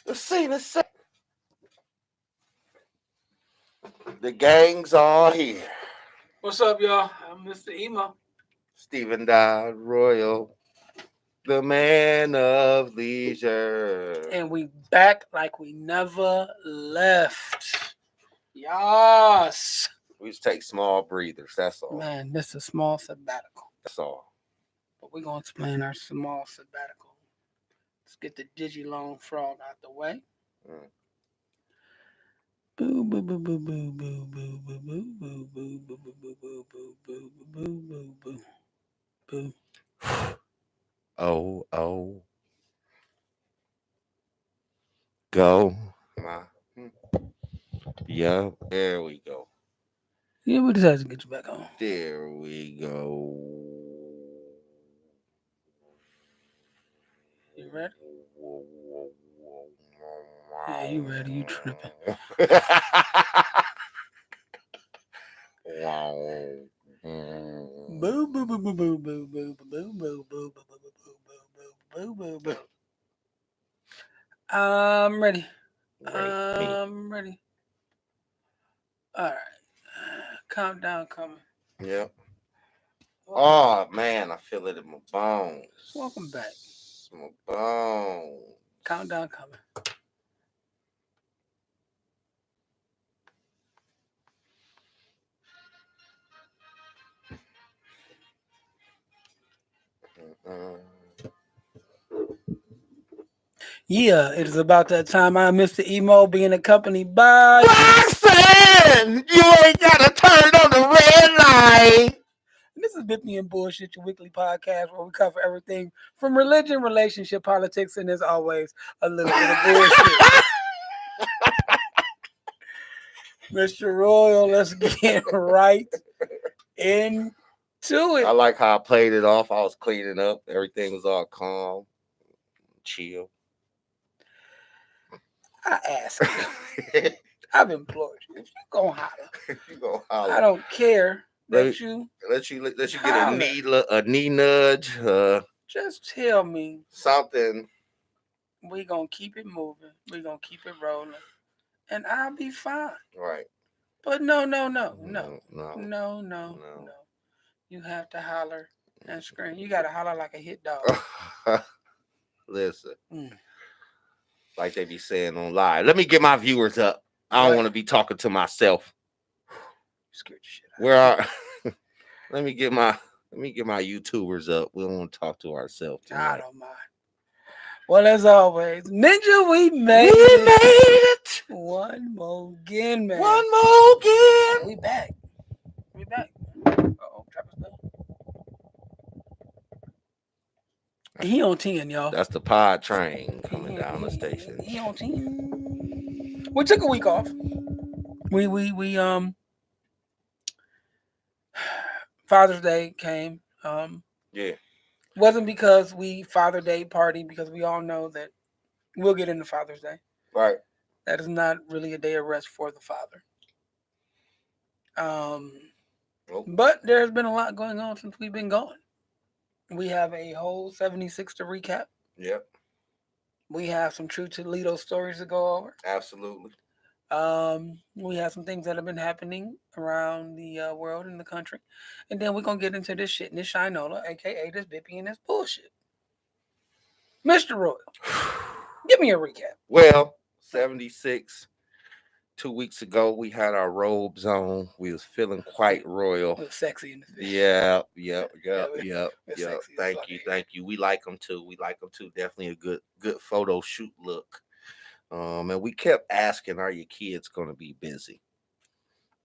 The scene is set. The gang's all here. What's up, y'all? I'm Mr. Emo. Stephen Dodd Royal, the man of leisure. And we back like we never left. Yes. We just take small breathers. That's all. Man, this is a small sabbatical. That's all. But we're going to explain our small sabbatical. Let's get the Digilone frog out the way. Boo boo boo boo boo boo boo boo boo boo boo boo boo boo boo boo boo boo boo boo. Oh. Go. Yeah, there we go. Yeah, we decided to get you back on. There we go. You ready? Yeah, you ready? You tripping? Boo boo boo boo boo boo boo boo boo boo boo boo boo boo. I'm ready. I'm ready. All right. Countdown coming. Yep. Oh man, I feel it in my bones. Welcome back. My bones. Countdown coming. Yeah, it is about that time. I'm Mr. Emo being accompanied by Roxanne! You ain't gotta turn on the red light. This is Bippy and Bullshit, your weekly podcast where we cover everything from religion, relationship, politics, and as always, a little bit of bullshit. Mr. Royal, let's get right into it. I like how I played it off. I was cleaning up. Everything was all calm, chill. I ask you. I've implored you. If you gonna holler, You gonna holler. I don't care that let you get a knee nudge. Just tell me something. We gonna keep it moving. We gonna keep it rolling, and I'll be fine. Right. But no. You have to holler and scream. You gotta holler like a hit dog. Listen. Like they be saying on live. Let me get my viewers up. I don't want to be talking to myself. Scared the shit out. Where are let me get my YouTubers up. We don't want to talk to ourselves tonight. I don't mind. Well, as always, Ninja, we made it. One more again, man. One more again. We back. Uh-oh, Travis done. He on 10, y'all. That's the pod train coming down the station. He on 10. We took a week off. We Father's Day came. Yeah. Wasn't because we Father Day party, because we all know that we'll get into Father's Day. Right. That is not really a day of rest for the father. But there's been a lot going on since we've been gone. We have a whole 76 to recap. Yep. We have some true Toledo stories to go over. Absolutely. We have some things that have been happening around the world and the country. And then we're going to get into this shit and this Shinola, a.k.a. this Bippy and this bullshit. Mr. Royal, give me a recap. Well, 76, 2 weeks ago, we had our robes on. We was feeling quite royal. It was sexy in the Yeah. Thank you. We like them too. Definitely a good photo shoot look. And we kept asking, are your kids going to be busy?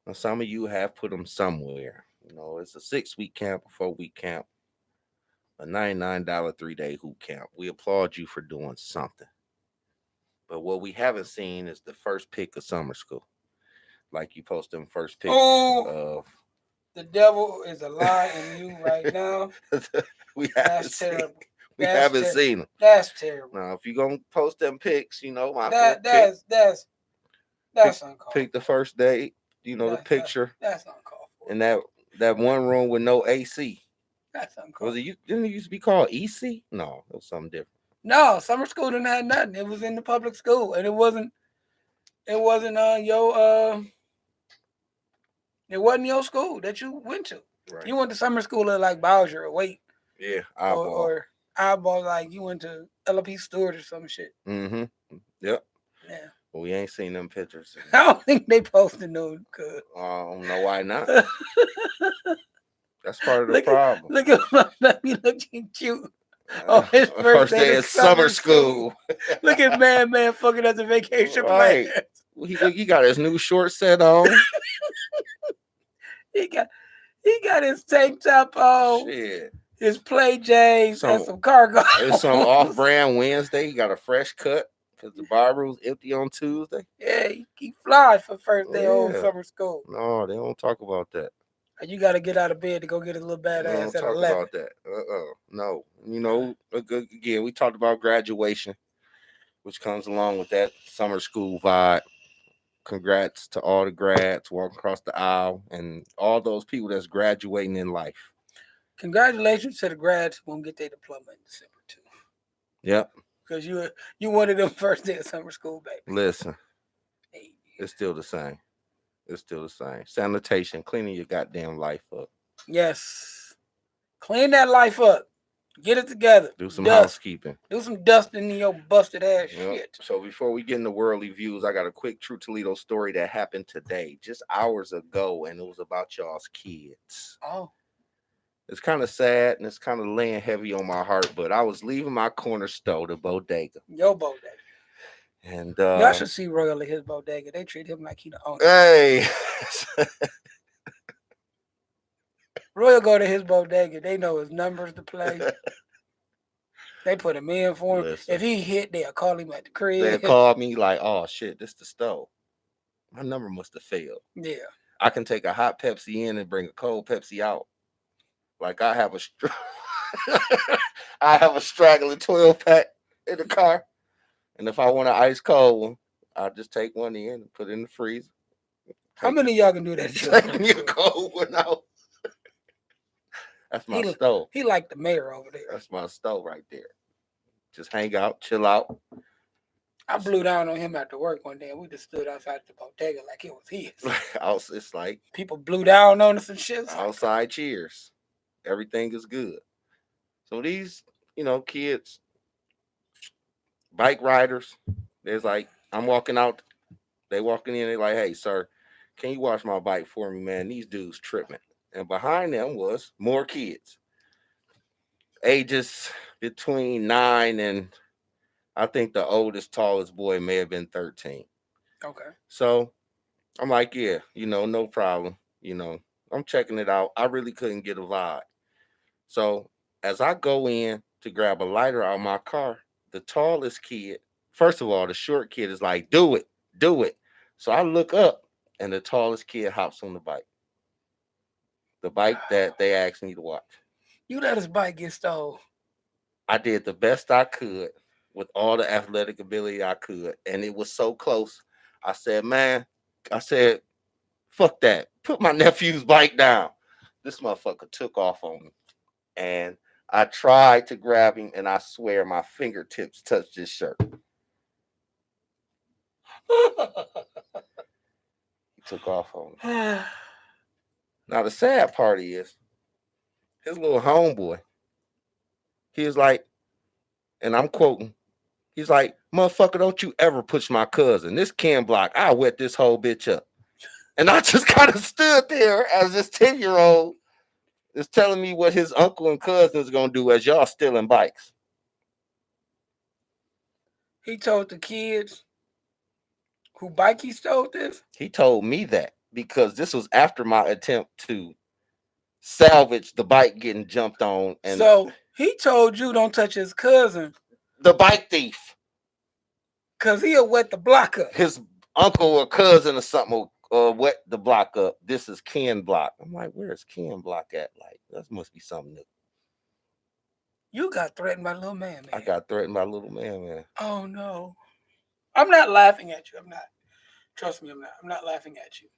Now, some of you have put them somewhere. You know, it's a 6-week camp, a 4-week camp, a $99 3-day hoop camp. We applaud you for doing something. But what we haven't seen is the first pick of summer school. Like you post them first pick of. The devil is a lie in you right now. That's terrible. We haven't seen them. That's terrible. Now, if you're gonna post them pics, you know, that's uncalled for. Pick the first day, you know, the picture. That's uncalled for. And that one room with no AC. That's uncalled for. Didn't it used to be called EC? No, it was something different. No, summer school didn't have nothing. It was in the public school, and it wasn't it wasn't your school that you went to. Right. You went to summer school at like Bowser or Wait Yeah, or eyeball. or eyeball, like you went to LP Stewart or some shit. Mm-hmm. Yep. Yeah. But we ain't seen them pictures. I don't think they posted no good. I don't know why not. That's part of the look at problem. look at my baby looking cute on his first First day day to of summer summer school. school. Look at man fucking at the vacation plan. Right. He got his new short set on. he got he got his tank top on, Shit. his play J's, and Some some cargo. it's some off brand Wednesday. He got a fresh cut because the bar was empty on Tuesday. Yeah, he fly for first Oh day of yeah. summer school. No, they don't talk about that. And you got to get out of bed to go get a little They don't badass at talk 11. about that. No. Again, we talked about graduation, which comes along with that summer school vibe. Congrats to all the grads walking across the aisle and all those people that's graduating in life. Congratulations to the grads who won't get their diploma in December too, Yep. because you one of them first day of summer school, baby. Listen, Hey, it's still the same. It's still the same. Sanitation, cleaning your goddamn life up. yes, clean that life up. Get it together. Do some Dust. housekeeping. Do some dusting in your busted ass Yep. shit. So before we get into worldly views, I got a quick True Toledo story that happened today, just hours ago, and it was about y'all's kids. Oh, It's kind of sad and it's kind of laying heavy on my heart, but I was leaving my corner store, the bodega, your bodega. and Y'all should see Royal at his bodega. They treat him like he the owner. hey, Royal go to his bodega. They know his numbers to play. They put him in for him. listen, If he hit, they'll call him at the they crib. called me like, "Oh shit, this the stove. My number must have failed. Yeah. I can take a hot Pepsi in and bring a cold Pepsi out. Like I have I have a straggling 12 pack in the car, and if I want an ice cold one, I'll just take one in and put it in the freezer. How Take many of y'all can do that? take me a cold one out. That's my He stove. he like the mayor over there. That's my stove right there. Just hang out, chill out. I blew down on him after work one day, and we just stood outside the bodega like it was his. It's like People blew down on us and shit. It's like, outside cheers. Everything is good. So these, kids, bike riders, there's like, I'm walking out, they walking in, they like, hey, sir, can you wash my bike for me, man? These dudes tripping. And behind them was more kids, ages between 9 and I think the oldest, tallest boy may have been 13. okay. So I'm like, yeah, no problem. I'm checking it out. I really couldn't get a vibe. So as I go in to grab a lighter out of my car, the tallest kid, first of all, the short kid is like, do it, do it. So I look up and the tallest kid hops on the bike that they asked me to watch. You let his bike get stole. I did the best I could with all the athletic ability I could. And it was so close. I said, man, I said, fuck that. Put my nephew's bike down. This motherfucker took off on me. And I tried to grab him, and I swear my fingertips touched his shirt. He took off on me. Now, the sad part is, his little homeboy, he was like, and I'm quoting, he's like, motherfucker, don't you ever push my cousin. This Ken Block, I'll wet this whole bitch up. And I just kind of stood there as this 10-year-old is telling me what his uncle and cousin is going to do as y'all stealing bikes. He told the kids who bike he stole this. He told me that because this was after my attempt to salvage the bike getting jumped on. And So he told you don't touch his cousin the bike thief, because he'll wet the block up. his uncle or cousin or something wet the block up. This is Ken Block. I'm like, where's Ken Block at? Like, that must be something new. You got threatened by little man. I got threatened by little man. Oh no. I'm not laughing at you. I'm not. Trust me, I'm not. I'm not laughing at you.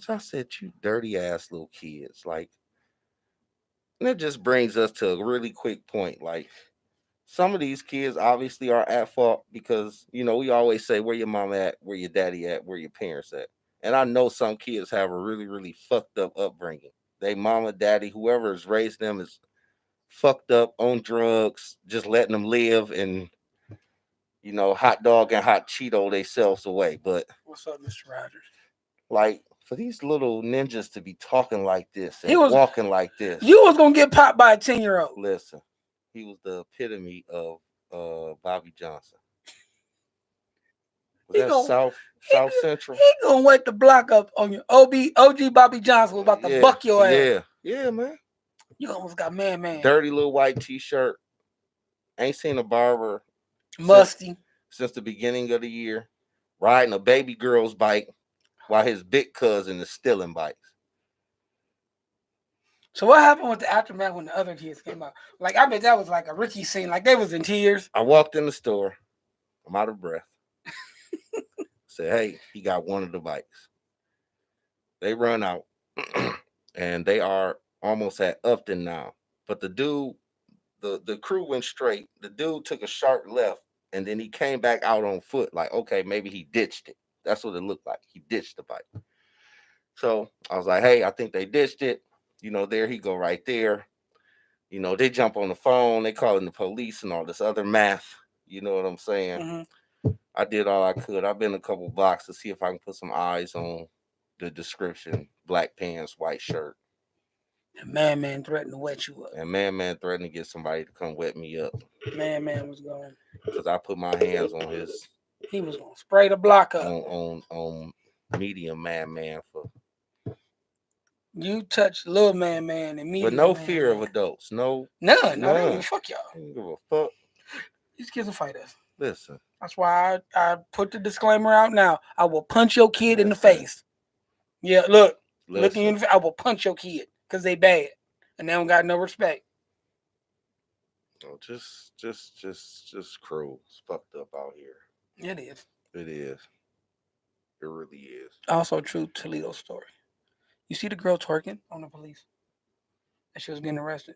I said, you dirty ass little kids. Like, and it just brings us to a really quick point. Like, some of these kids obviously are at fault because we always say where your mama at, where your daddy at, where your parents at. And I know some kids have a really, really fucked up upbringing. They mama, daddy, whoever has raised them is fucked up on drugs, just letting them live and hot dog and hot Cheeto themselves away. But What's up, Mr. Rogers? like for these little ninjas to be talking like this He and was walking like this, you was gonna get popped by a 10-year-old. listen, he was the epitome of Bobby Johnson. Was He that gonna South Central? he gonna wake the block up on you. OG Bobby Johnson was about to Yeah, buck your ass. yeah, man. You almost got man. Dirty little white t-shirt. Ain't seen a barber Musty. since the beginning of the year. Riding a baby girl's bike while his big cousin is stealing bikes. So what happened with the aftermath when the other kids came out? Like I bet that was like a Ricky scene. Like they was in tears. I walked in the store. I'm out of breath. Said, hey, he got one of the bikes. They run out. And they are almost at Upton now. But the dude, the crew went straight. The dude took a sharp left and then he came back out on foot. Like, okay, maybe he ditched it. That's what it looked like. He ditched the bike. So I was like, hey, I think they ditched it. There he go right there. They jump on the phone, they calling the police and all this other math. You know what I'm saying? Mm-hmm. I did all I could. I've been a couple blocks to see if I can put some eyes on the description: black pants, white shirt. And man threatened to wet you up. And man threatened to get somebody to come wet me up. Man was going. Because I put my hands on his. He was gonna spray the block up. On medium man for. You touched little man and medium. But no fear of adults. No. None. I don't even fuck y'all. I don't give a fuck. These kids will fight us. Listen. That's why I put the disclaimer out now. I will punch your kid in the face. Yeah, look in the face. I will punch your kid because they bad and they don't got no respect. Oh, just cruel. It's fucked up out here. It is. It is. It really is. Also true Toledo story. You see the girl twerking on the police? And she was getting arrested.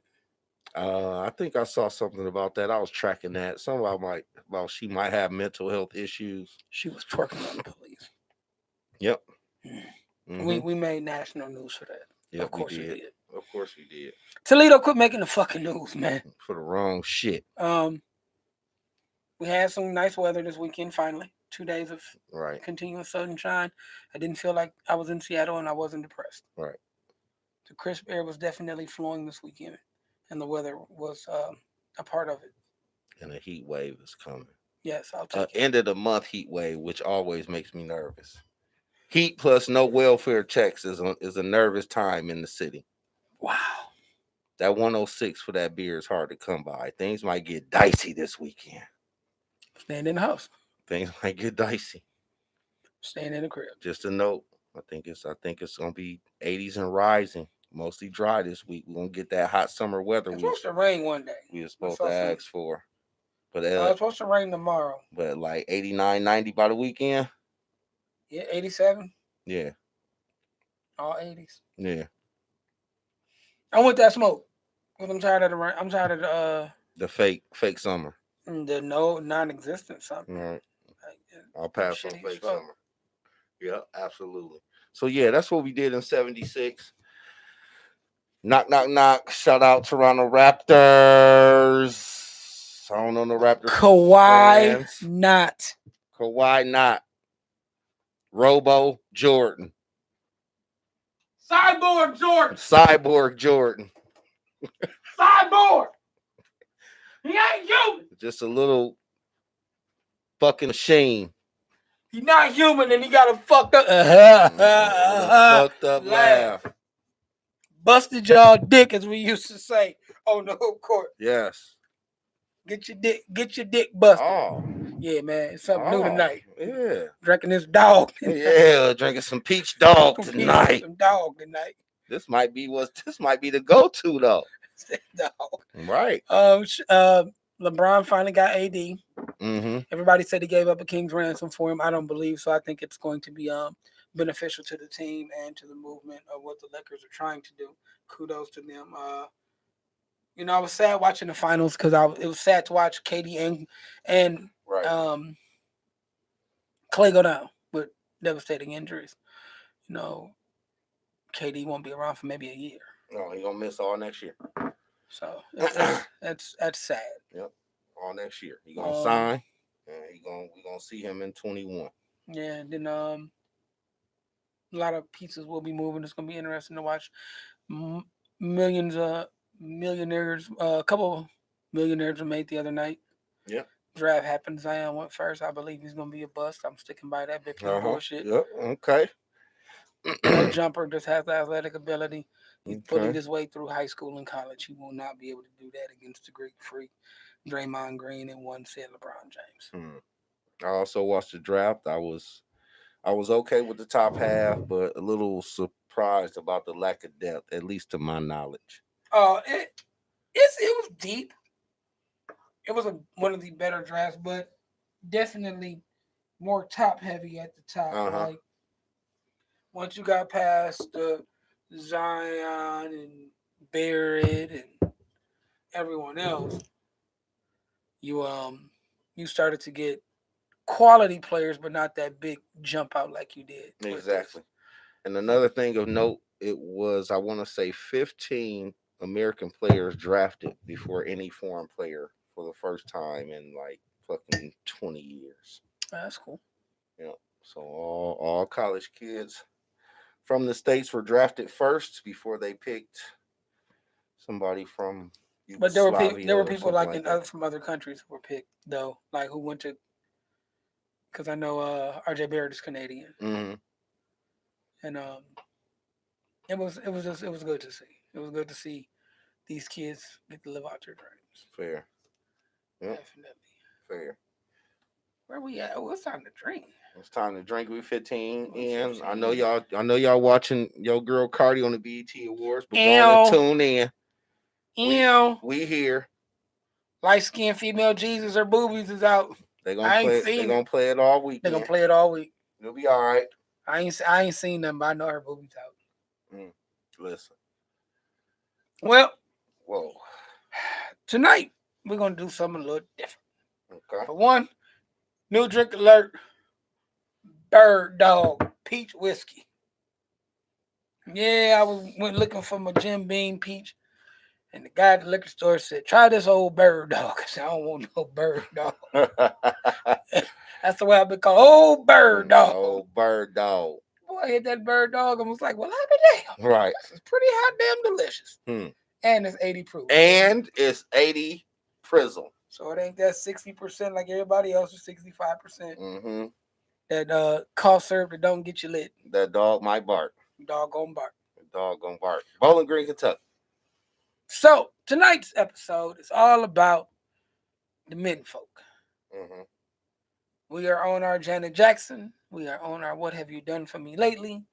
I think I saw something about that. I was tracking that. About she might have mental health issues. She was twerking on the police. Yep. Mm-hmm. We made national news for that. Yep, of course we did. Of course we did. Toledo, quit making the fucking news, man. For the wrong shit. We had some nice weather this weekend, finally. 2 days of right. continuous sunshine. I didn't feel like I was in Seattle and I wasn't depressed. Right. The crisp air was definitely flowing this weekend, and the weather was a part of it. And a heat wave is coming. Yes, I'll take it. End of the month heat wave, which always makes me nervous. Heat plus no welfare checks is a nervous time in the city. Wow. That 106 for that beer is hard to come by. Things might get dicey this weekend. Stand in the house. Things might get dicey. Staying in the crib. Just a note. I think it's gonna be 80s and rising. Mostly dry this week. We're gonna get that hot summer weather. It's supposed to rain one day. We were supposed to ask for. But it's supposed to rain tomorrow. But like 89, 90 by the weekend. Yeah, 87. Yeah. All 80s. Yeah. I want that smoke. Because I'm tired of the rain. I'm tired of the fake summer. The non-existent summer. Right. I'll pass on fake summer. Yeah, absolutely. So yeah, that's what we did in 76. Knock, knock, knock. Shout out Toronto Raptors. I don't know no Raptors. Kawhi fans. not. Kawhi not. Robo Jordan. Cyborg Jordan. Cyborg Jordan. Cyborg. He ain't human. Just a little fucking machine. He's not human and he got a fucked up fucked up laugh. Busted y'all dick, as we used to say on the hoop court. Yes. Get your dick busted. Oh. Yeah, man. It's something new tonight. Yeah. Drinking this dog tonight. Yeah, drinking some peach dog tonight. Some dog tonight. This might be the go-to though. Dog. Right. LeBron finally got AD. Mm-hmm. Everybody said he gave up a king's ransom for him. I don't believe so. I think it's going to be beneficial to the team and to the movement of what the Lakers are trying to do. Kudos to them. I was sad watching the finals because it was sad to watch Katie and Right. um, Clay go down with devastating injuries. You know, KD won't be around for maybe a year, No, he gonna miss all next year. so that's sad. Yep, all next year. He gonna Um, sign, and we gonna see him in 21. yeah, and then a lot of pieces will be moving. It's gonna be interesting to watch. M- Millions of millionaires, a couple millionaires were made the other night. Yep. Draft happened. Zion went first. I believe he's gonna be a bust. I'm sticking by that Bippy Uh huh. bullshit. Yep. Okay. No jumper, just has the athletic ability. He's bullied Okay. his way through high school and college. He will not be able to do that against the Greek freak, Draymond Green, and one said LeBron James. Hmm. I also watched the draft. I was okay with the top half, but a little surprised about the lack of depth, at least to my knowledge. It was deep. It was one of the better drafts, but definitely more top heavy at the top. Uh huh. Like once you got past Zion and Barrett and everyone else, you you started to get quality players, but not that big jump out like you did with this. Exactly. And another thing of note, it was I want to say 15 American players drafted before any foreign player for the first time in like fucking 20 years. That's cool. You know, so all college kids from the states were drafted first before they picked somebody from But Yugoslavia there were or people something like like in that. other from other countries who were picked though, like who went to because I know RJ Barrett is Canadian, Hmm. and it was good to see. It was good to see these kids get to live out their dreams. Fair. Yep. Definitely. Fair. Where we at? Oh, it's time to drink. It's time to drink. We 15 What's in. this I know in? y'all. I know y'all watching your girl Cardi on the BET Awards, but going to Ew, tune in. We ew. we here. Light skinned female Jesus, her boobies is out. They gonna I ain't play. They seen it. gonna play it all They gonna weekend. play it all week. You'll be all right. I ain't seen them, but I know her boobies out. Mm, listen. Well, Whoa. tonight we're gonna do something a little different. Okay. For one, new drink alert: Bird Dog Peach Whiskey. Yeah, went looking for my Jim Beam Peach, and the guy at the liquor store said, "Try this old Bird Dog." I said, "I don't want no Bird Dog." That's the way I've been called, old Bird Dog. Oh, bird dog. Boy, I hit that Bird Dog and was like, "Well, I'll be damn. Right. This is pretty hot damn delicious." Hmm. And it's 80 proof. And it's 80 Prizzle. So it ain't that 60% like everybody else is 65%. Mm-hmm. That cough syrup that don't get you lit. That dog might bark. Dog gonna bark. The dog gonna bark. Bowling Green, Kentucky. So tonight's episode is all about the men folk. Mm-hmm. We are on our Janet Jackson. We are on our What Have You Done For Me Lately.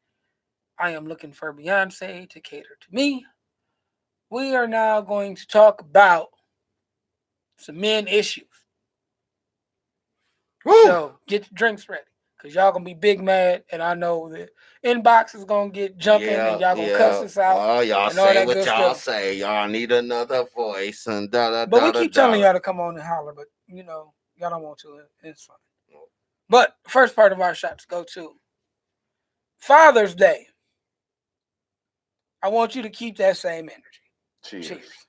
I am looking for Beyonce to cater to me. We are now going to talk about some men issues. Woo! So get your drinks ready. Cause y'all gonna be big mad, and I know the inbox is gonna get jumping, and Yeah, y'all gonna cuss yeah. us out Oh, y'all and all say that what good y'all stuff. say. Y'all need another voice and da da But we da da keep telling da. y'all to come on and holler, but y'all don't want to. It's fine. But first part of our shots go to Father's Day. I want you to keep that same energy. Cheers. Cheers.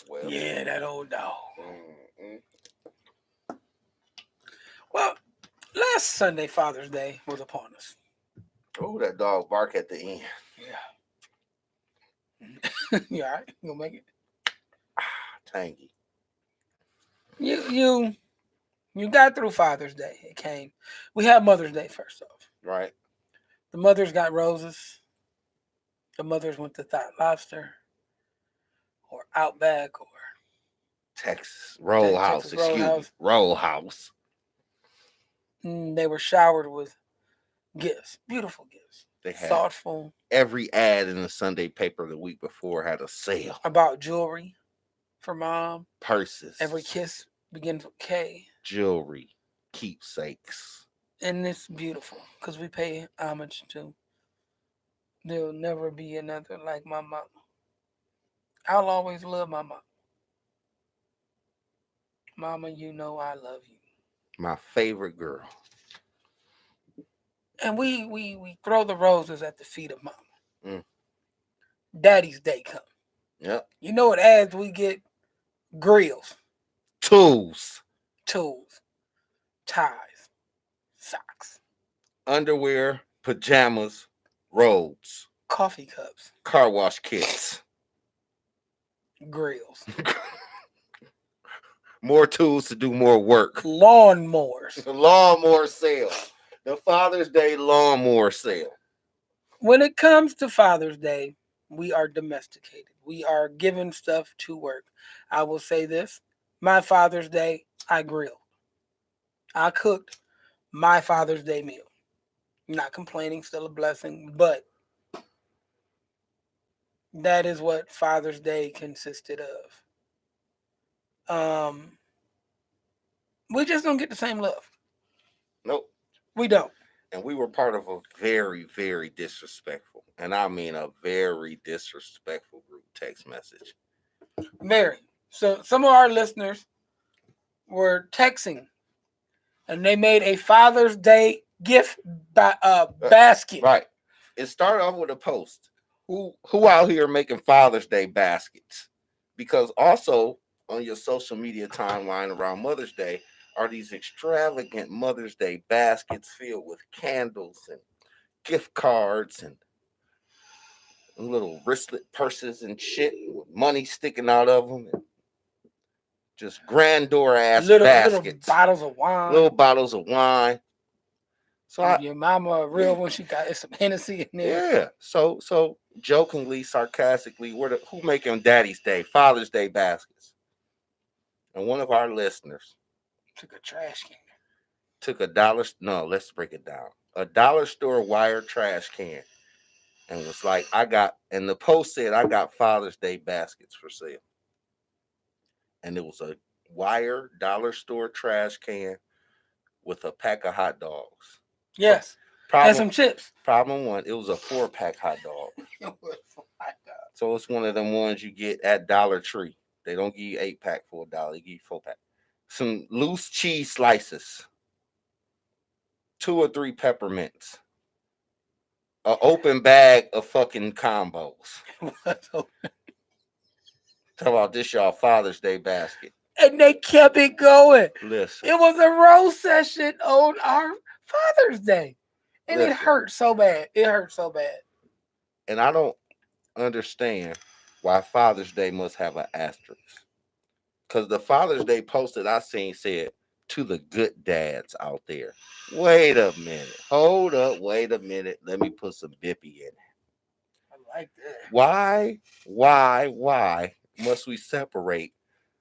Well, Yeah, that old dog. mm-mm. Well, last Sunday, Father's Day was upon us. Oh, that dog bark at the end. Yeah. You all right? You gonna make it? Tangy. You got through Father's Day. It came. We had Mother's Day first off. Right. The mothers got roses. The mothers went to Thought Lobster or Outback or Texas Roadhouse. Texas Excuse me. Roadhouse. Roadhouse. They were showered with gifts, beautiful gifts, They had thoughtful. every ad in the Sunday paper the week before had a sale. About jewelry for mom. Purses. Every kiss begins with K, Jewelry, keepsakes. and it's beautiful because we pay homage to. There'll never be another like my mama. I'll always love my mama. Mama, you know I love you. My favorite girl. And we throw the roses at the feet of mama. Mm, Daddy's day come. yep. You know what ads we get? Grills, Tools, tools, ties, socks, underwear, pajamas, robes, coffee cups, car wash kits. grills, More tools to do more work. lawnmowers. Lawnmower sale. The Father's Day lawnmower sale. When it comes to Father's Day, we are domesticated. We are given stuff to work. I will say this: my Father's Day, I grilled. I cooked my Father's Day meal. Not complaining, still a blessing, but that is what Father's Day consisted of. Um, we just don't get the same love. Nope. We don't. And we were part of a very, very disrespectful, and I mean a very disrespectful group text message. Mary. So some of our listeners were texting and they made a Father's Day gift basket. Right. It started off with a post. Who out here making Father's Day baskets? Because also on your social media timeline around Mother's Day are these extravagant Mother's Day baskets filled with candles and gift cards and little wristlet purses and shit with money sticking out of them. And just grandeur ass Little baskets, bottles of wine. little bottles of wine. So your mama a real one. She got some Hennessy in there. yeah. So jokingly, sarcastically, who making Daddy's Day, Father's Day baskets? And one of our listeners Took a trash can. took a dollar. No, let's break it down. A dollar store wire trash can, and was like, I got. And the post said, I got Father's Day baskets for sale. And it was a wire dollar store trash can with a pack of hot dogs. Yes. And some chips. Problem one, it was a 4-pack hot dog. So it's one of them ones you get at Dollar Tree. They don't give you 8-pack for $1. They give you 4-pack. Some loose cheese slices, 2 or 3 peppermints, an open bag of fucking combos. Talk about this y'all Father's Day basket. And they kept it going. Listen. It was a roast session on our Father's Day. And it hurt so bad. It hurt so bad. And I don't understand why Father's Day must have an asterisk. Because the Father's Day post that I seen said, to the good dads out there. Wait a minute. Hold up. Wait a minute. Let me put some bippy in it. I like that. Why must we separate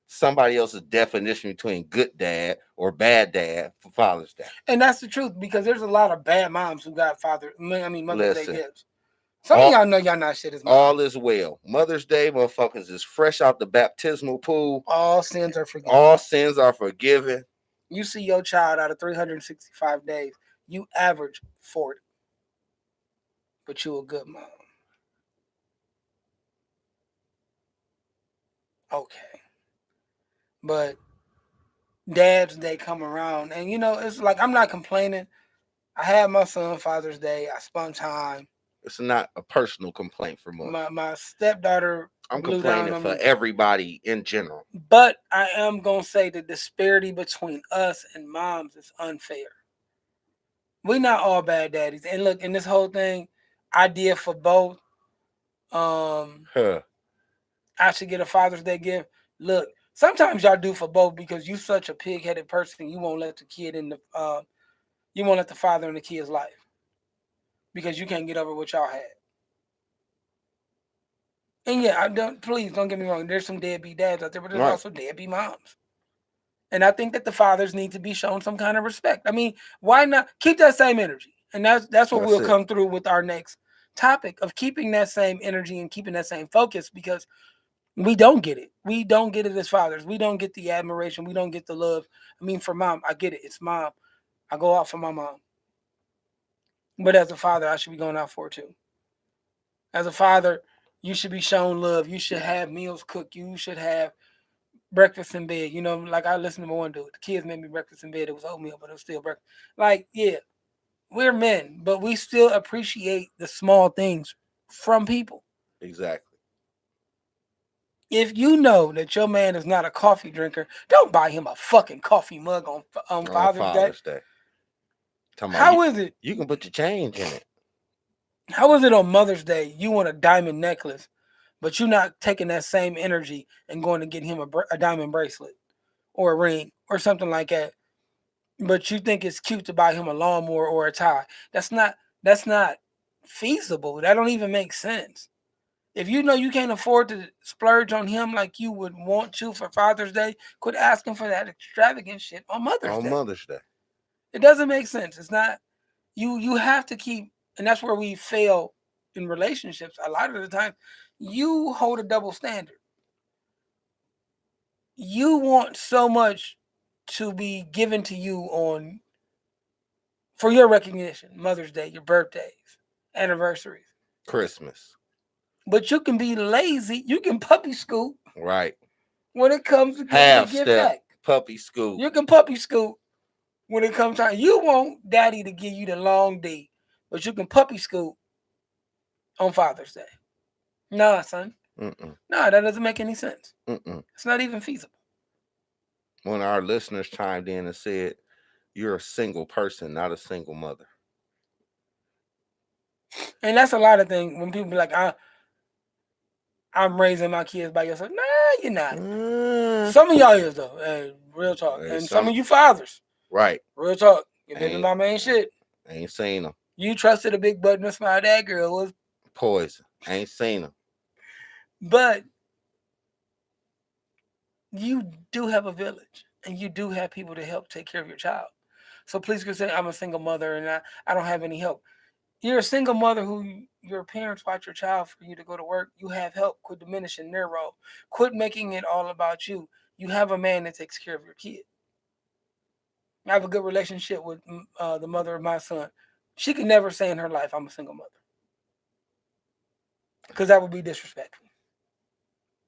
somebody else's definition between good dad or bad dad for Father's Day? And that's the truth, because there's a lot of bad moms who got Mother's Day gifts. Some of y'all know y'all not shit as moms. All is well. Mother's Day, motherfuckers is fresh out the baptismal pool. All sins are forgiven. All sins are forgiven. You see your child out of 365 days, you average 40. But you a good mom. Okay. But Dad's Day come around, and it's like, I'm not complaining. I had my son Father's Day. I spent time. It's not a personal complaint for mother. My stepdaughter. I'm complaining for everybody in general. But I am gonna say the disparity between us and moms is unfair. We're not all bad daddies. And look, in this whole thing, idea for both. I should get a Father's Day gift. Look, sometimes y'all do for both because you such a pig-headed person. You won't let the kid in the you won't let the father in the kid's life because you can't get over what y'all had. And yeah, please don't get me wrong. There's some deadbeat dads out there, but there's also deadbeat moms. And I think that the fathers need to be shown some kind of respect. I mean, why not keep that same energy? And that's what we'll come through with our next topic of keeping that same energy and keeping that same focus, because We don't get it. We don't get it as fathers. We don't get the admiration. We don't get the love. I mean, for mom, I get it. It's mom. I go out for my mom. But as a father, I should be going out for it too. As a father, you should be shown love. You should have meals cooked. You should have breakfast in bed. You know, like I listened to my one dude. The kids made me breakfast in bed. It was oatmeal, but it was still breakfast. Like, yeah, we're men, but we still appreciate the small things from people. Exactly. If you know that your man is not a coffee drinker, don't buy him a fucking coffee mug on On Father's Day. Father's Day. Talking about How is it? you can put your change in it. How is it on Mother's Day you want a diamond necklace, but you're not taking that same energy and going to get him a diamond bracelet or a ring or something like that? But you think it's cute to buy him a lawnmower or a tie. That's not feasible. That don't even make sense. If you know you can't afford to splurge on him like you would want to for Father's Day, quit asking for that extravagant shit on Mother's On Day. Mother's Day. It doesn't make sense. It's not you have to keep, and that's where we fail in relationships a lot of the time. You hold a double standard. You want so much to be given to you on for your recognition, Mother's Day, your birthdays, anniversaries. Christmas. But you can be lazy. You can puppy scoop Right. when it comes to getting your Half gift step. back. Puppy scoop. You can puppy scoop when it comes time. You want daddy to give you the long D, but you can puppy scoop on Father's Day. Nah, son. Mm-mm. Nah, that doesn't make any sense. Mm-mm. It's not even feasible. One of our listeners chimed in and said, "You're a single person, not a single mother." And that's a lot of things when people be like, I'm raising my kids by yourself. Nah, you're not. Uh, Some of y'all is though. Hey, real talk. hey, And some some of you fathers, right. real talk. Your baby Ain't mama ain't shit. ain't seen them. You trusted a big button to smile that girl was, Poison. Ain't seen them. but you do have a village and you do have people to help take care of your child. So please consider I'm a single mother and I don't have any help. You're a single mother who your parents watch your child for you to go to work. You have help. Quit diminishing their role. Quit making it all about you. You have a man that takes care of your kid. I have a good relationship with the mother of my son. She could never say in her life, I'm a single mother, because that would be disrespectful.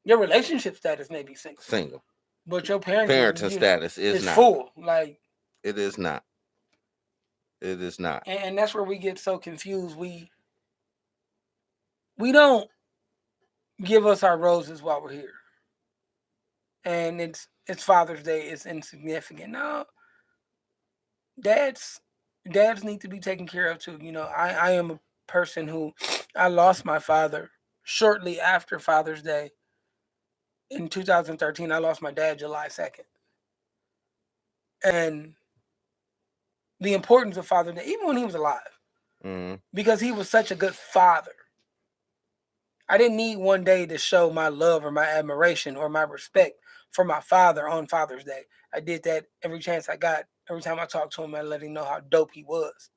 Your relationship status may be single, Single. but your parenting Parenting status is is not. full. Like, It is not. It is not. and that's where we get so confused. We don't give us our roses while we're here, and it's Father's Day. It's insignificant. No, dads dads need to be taken care of too. You know, I am a person who I lost my father shortly after Father's Day in 2013. I lost my dad July 2nd, and the importance of Father's Day, even when he was alive, Mm-hmm. because he was such a good father. I didn't need one day to show my love or my admiration or my respect for my father on Father's Day. I did that every chance I got. Every time I talked to him, I let him know how dope he was.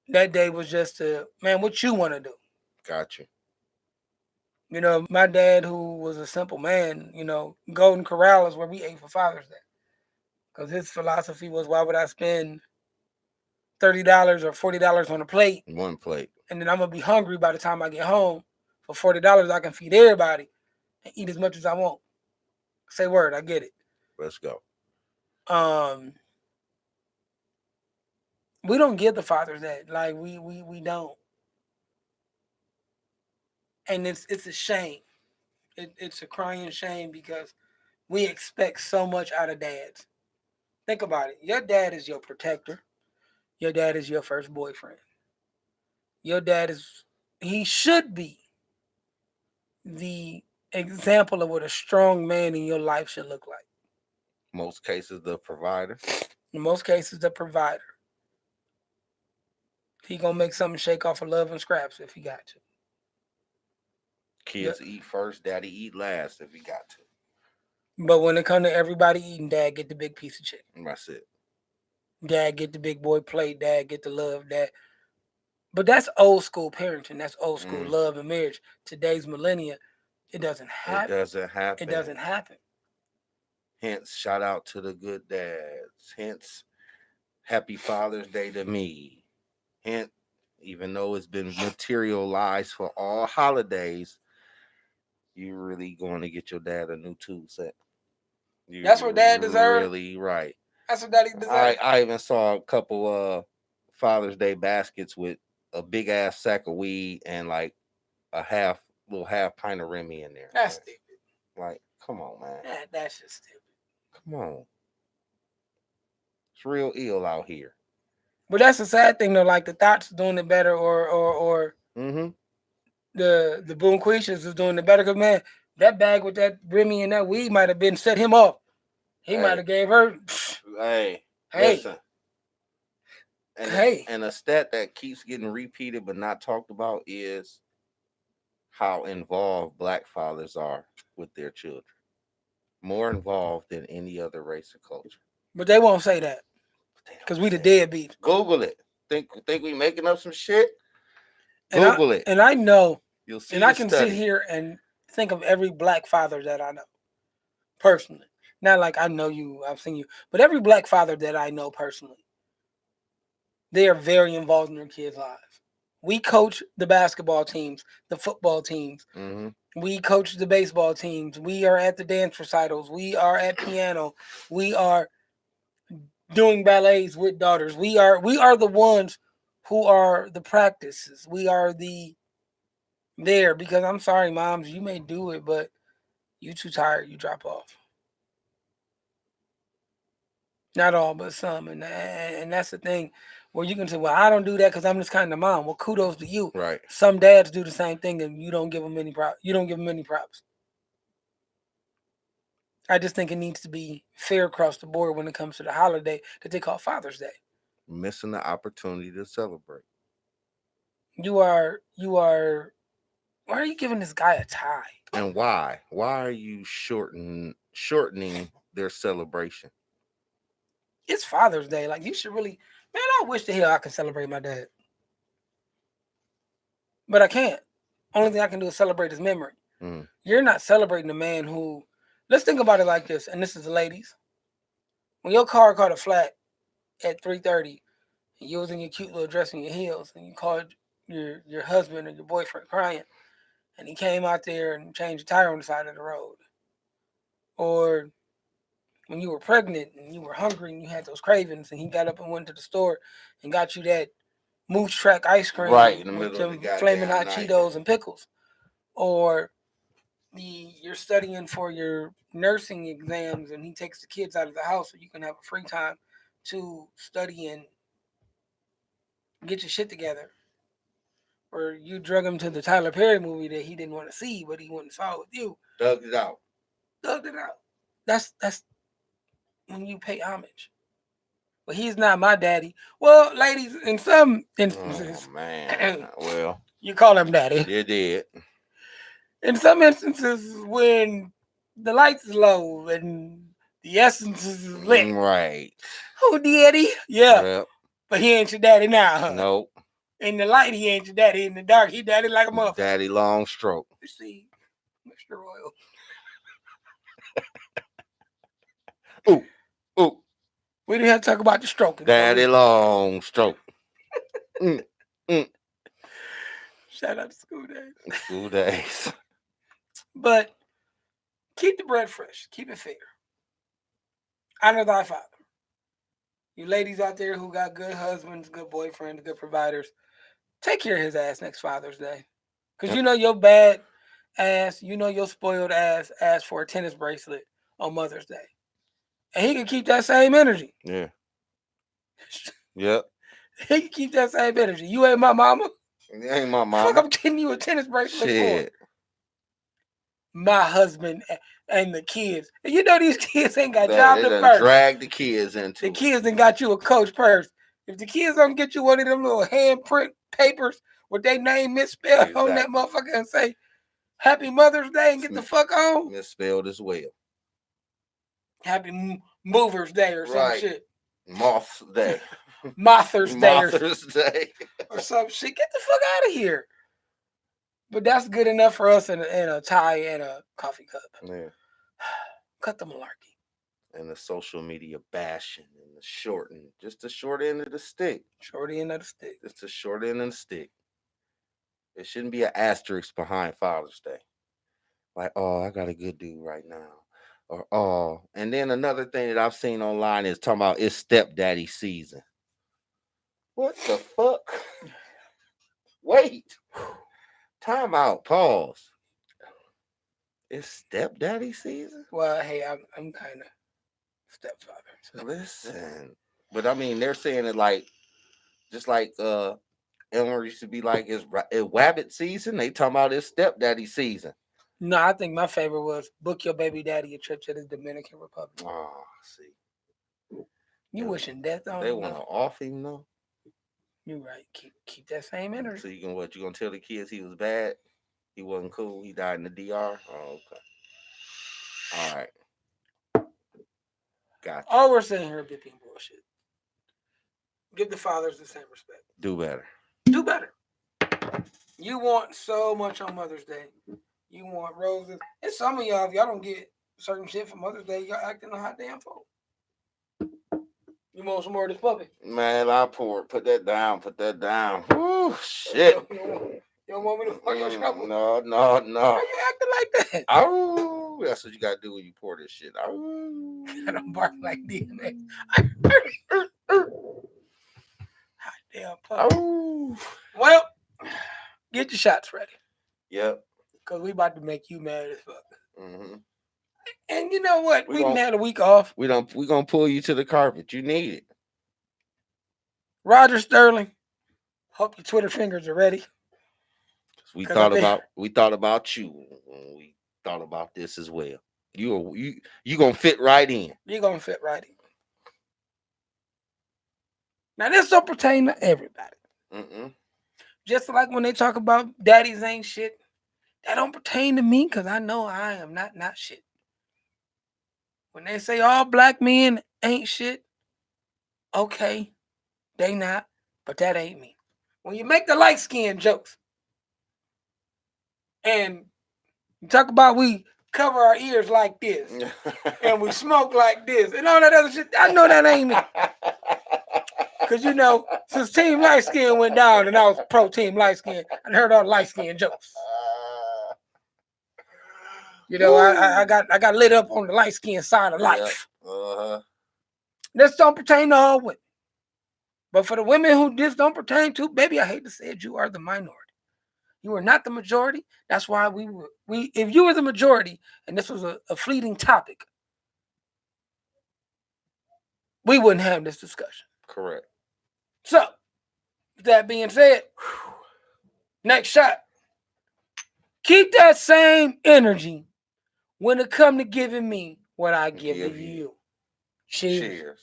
That day was just to, man, what you want to do? Got you. You know, my dad, who was a simple man, Golden Corral is where we ate for Father's Day. Because his philosophy was, why would I spend $30 or $40 on a plate, One plate. and then I'm gonna be hungry by the time I get home? For $40, I can feed everybody and eat as much as I want. Say word, I get it. Let's go. Um, we don't give the fathers that. Like we don't, and it's a shame. It's a crying shame because we expect so much out of dads. Think about it. Your dad is your protector. Your dad is your first boyfriend. Your dad is he should be the example of what a strong man in your life should look like. Most cases, the provider. In most cases, the provider. He gonna make something shake off of love and scraps if he got to. Yeah. Kids eat first, daddy eat last if he got to. But when it come to everybody eating, dad get the big piece of chicken. And that's it. Dad get the big boy plate. Dad get the love. Dad. But that's old school parenting. That's old school Mm. love and marriage. Today's millennia, It doesn't It happen. doesn't It happen. doesn't happen. Hence, shout out to the good dads. Hence, happy Father's Day to me. Hence, even though it's been materialized for all holidays, you really going to get your dad a new tool set. That's You what dad deserves. really right. That's what daddy deserves. I even saw a couple Father's Day baskets with a big ass sack of weed and like a little half pint of Remy in there. That's stupid. Like, come on, man. That's just stupid. Come on. It's real ill out here. But that's the sad thing though. Like the thoughts doing it better, or Mm-hmm. the Boom Quishas is doing it better. Cause man, that bag with that Remy and that weed might have been set him off. He might Hey, have gave her. hey, Hey, listen. And hey. and a stat that keeps getting repeated but not talked about is how involved black fathers are with their children. More involved than any other race or culture. But they won't say that But they because don't we the say it. deadbeats. Google it. Think we making up some shit? And I Google it. and I know, You'll see and I the can sit study. here and think of every black father that I know personally. Not like I know you, I've seen you, but every black father that I know personally, they are very involved in their kids' lives. We coach the basketball teams, the football teams. Mm-hmm. We coach the baseball teams. We are at the dance recitals. We are at piano. We are doing ballets with daughters. We are the ones who are the practices. We are the there because I'm sorry, moms, you may do it, but you too tired, you drop off. Not all, but some, and that's the thing where you can say, well, I don't do that because I'm this kind of mom. Well, kudos to you. Right. Some dads do the same thing, and you don't give them any props. You don't give them any props. I just think it needs to be fair across the board when it comes to the holiday that they call Father's Day. Missing the opportunity to celebrate. You are. Why are you giving this guy a tie? And why? Why are you shortening their celebration? It's Father's Day. Like you should really, man. I wish the hell I could celebrate my dad, but I can't. Only thing I can do is celebrate his memory. Mm. You're not celebrating a man who. Let's think about it like this, and this is the ladies. When your car caught a flat at 3:30, and you was in your cute little dress and your heels, and you called your husband or your boyfriend crying, and he came out there and changed the tire on the side of the road, or when you were pregnant and you were hungry and you had those cravings, and he got up and went to the store and got you that Moose Track ice Right in cream the with middle of the them flaming goddamn hot night. Cheetos and pickles, or you're studying for your nursing exams and he takes the kids out of the house so you can have a free time to study and get your shit together. Or you drug him to the Tyler Perry movie that he didn't want to see, but he went and saw it with you. Dug it out. Thugged it out. That's when you pay homage. But he's not my daddy. Well, ladies, in some Oh instances, man. Well, you call him daddy. you did. In some instances, when the lights is low and the essence is lit, Right. who daddy? Yeah, Yep. but he ain't your daddy now, huh? Nope. In the light, he ain't your daddy. In the dark, he daddy like a motherfucker. Daddy long stroke. You see, Mr. Royal. Ooh. Ooh. We didn't have to talk about the stroking. Daddy long stroke. Mm. Mm. Shout out to school days. School days. But keep the bread fresh. Keep it fair. Honor thy father. You ladies out there who got good husbands, good boyfriends, good providers, take care of his ass next Father's Day. Because you know your bad ass, you know your spoiled ass asked for a tennis bracelet on Mother's Day. And he can keep that same energy. Yeah. Yep. He can keep that same energy. You ain't my mama. You ain't my Fuck, mama. I'm getting you a tennis bracelet Shit. for my husband and the kids. And you know these kids ain't got job They to done first. drag the kids into The it. kids done got you a Coach purse. If the kids don't get you one of them little handprint papers with their name misspelled on that Exactly. motherfucker and say Happy Mother's Day and get the fuck on. Misspelled as well. Happy Movers Day or some Right. shit. Moth's Day. Mothers Day Mothers Day. or some shit. Get the fuck out of here. But that's good enough for us in a tie and a coffee cup. Yeah. Cut the malarkey. And the social media bashing and the shorting, just the short end of the stick. Shorty end of the stick. Just the short end of the stick. It shouldn't be an asterisk behind Father's Day. Like, oh, I got a good dude right now. Or oh, and then another thing that I've seen online is talking about it's stepdaddy season. What the fuck? Wait. Time out. Pause. It's stepdaddy season? Well, hey, I'm kind of stepfather. So. Listen. But I mean, they're saying it like, just like Elmer used to be like, it's Wabbit season. They talking about it's stepdaddy season. No, I think my favorite was book your baby daddy a trip to the Dominican Republic. Oh, see. You wishing death on They him? want to off him though. You right. Keep that same energy. So you gonna tell the kids he was bad? He wasn't cool. He died in the DR. Oh, okay. All right. Gotcha. All we're saying here, Bippy and bullshit. Give the fathers the same respect. Do better. Do better. You want so much on Mother's Day. You want roses. And some of y'all, if y'all don't get certain shit for Mother's Day, y'all acting a hot damn fool. You want some more of this puppy? Man, I poured. Put that down. Put that down. Woo, shit. You don't want me to fuck your trouble? No. Why you acting like that? Oh, that's what you gotta do when you pour this shit. Oh, I don't bark like DMX. Hot damn puppy. Oh. Well, get your shots ready. Yep. Because we about to make you mad as fuck. Mm-hmm. And you know what? We had a week off. We gonna pull you to the carpet. You need it. Roger Sterling. Hope your Twitter fingers are ready. We thought about you when we thought about this as well. You gonna fit right in. You're gonna fit right in. Now this don't pertain to everybody. Mm-mm. Just like when they talk about daddies ain't shit, that don't pertain to me because I know I am not shit. When they say all black men ain't shit, okay, they not, but that ain't me. When you make the light skin jokes and you talk about we cover our ears like this and we smoke like this and all that other shit, I know that ain't me. Because, you know, since Team Light Skin went down and I was pro Team Light Skin, I heard all the light skin jokes. You know, I got lit up on the light skin side of life. Uh-huh. This don't pertain to all women. But for the women who this don't pertain to, baby, I hate to say it, you are the minority. You are not the majority. That's why if you were the majority and this was a fleeting topic, we wouldn't have this discussion. Correct. So, with that being said, next shot. Keep that same energy when it come to giving me what I give to you. Cheers.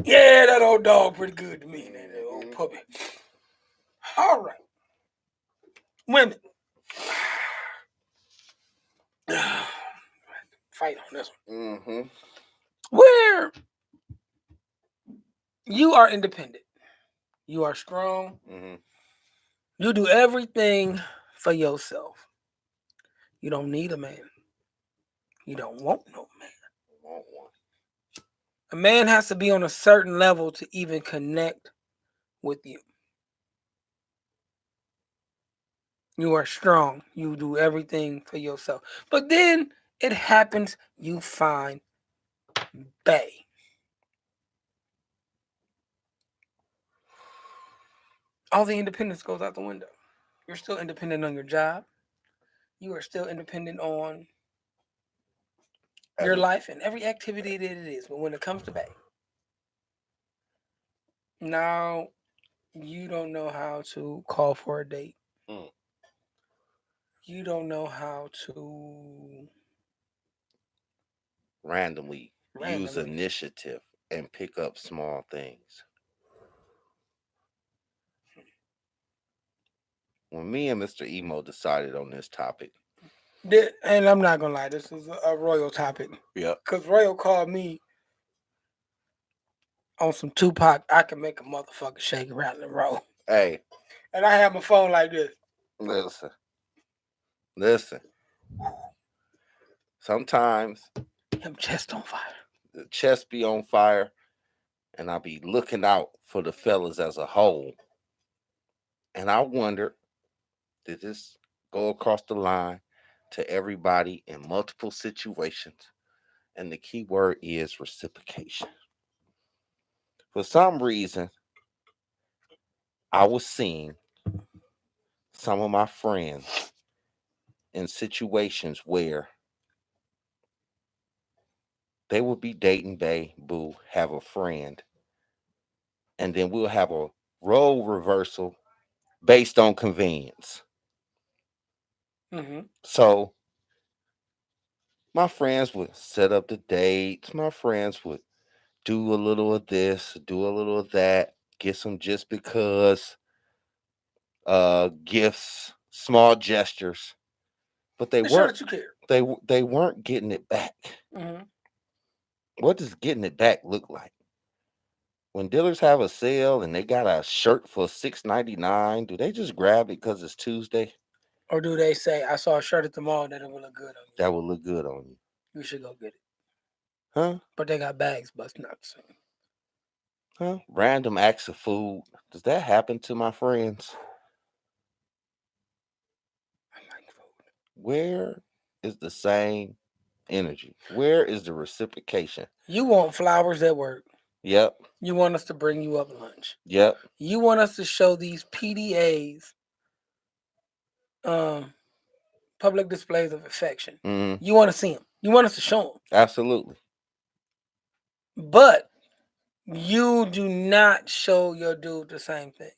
Yeah, that old dog pretty good to me, that old puppy. All right. Women. Fight on this one. Mm-hmm. Where you are independent. You are strong. Mm-hmm. You do everything for yourself. You don't need a man. You don't want no man. Want one. A man has to be on a certain level to even connect with you. You are strong. You do everything for yourself. But then it happens, you find bae. All the independence goes out the window. You're still independent on your job. You are still independent on your life and every activity that it is. But when it comes to bae, now you don't know how to call for a date. You don't know how to randomly use initiative and pick up small things. When me and Mr. Emo decided on this topic, and I'm not gonna lie, this is a royal topic. Yeah. Because Royal called me on some Tupac, I can make a motherfucker shake, rattle, and roll. Hey, And I have my phone like this. listen, listen. Sometimes Him chest on fire. the chest be on fire, and I be looking out for the fellas as a whole. And I wonder, did this go across the line to everybody in multiple situations? And the key word is reciprocation. For some reason, I was seeing some of my friends in situations where they would be dating Bay, Boo, have a friend, and then we'll have a role reversal based on convenience. Mm-hmm. So my friends would set up the dates. My friends would do a little of this, do a little of that, get some just because gifts, small gestures, but they To show weren't that you care. they weren't getting it back. Mm-hmm. What does getting it back look like? When dealers have a sale and they got a shirt for $6.99, do they just grab it because it's Tuesday? Or do they say, I saw a shirt at the mall that it will look good on you? That would look good on you. You should go get it. Huh? But they got bags busting out the same. Huh? Random acts of food. Does that happen to my friends? I like food. Where is the same energy? Where is the reciprocation? You want flowers at work. Yep. You want us to bring you up lunch. Yep. You want us to show these PDAs, um, public displays of affection. Mm, You want to see them. You want us to show them. absolutely. But you do not show your dude the same thing.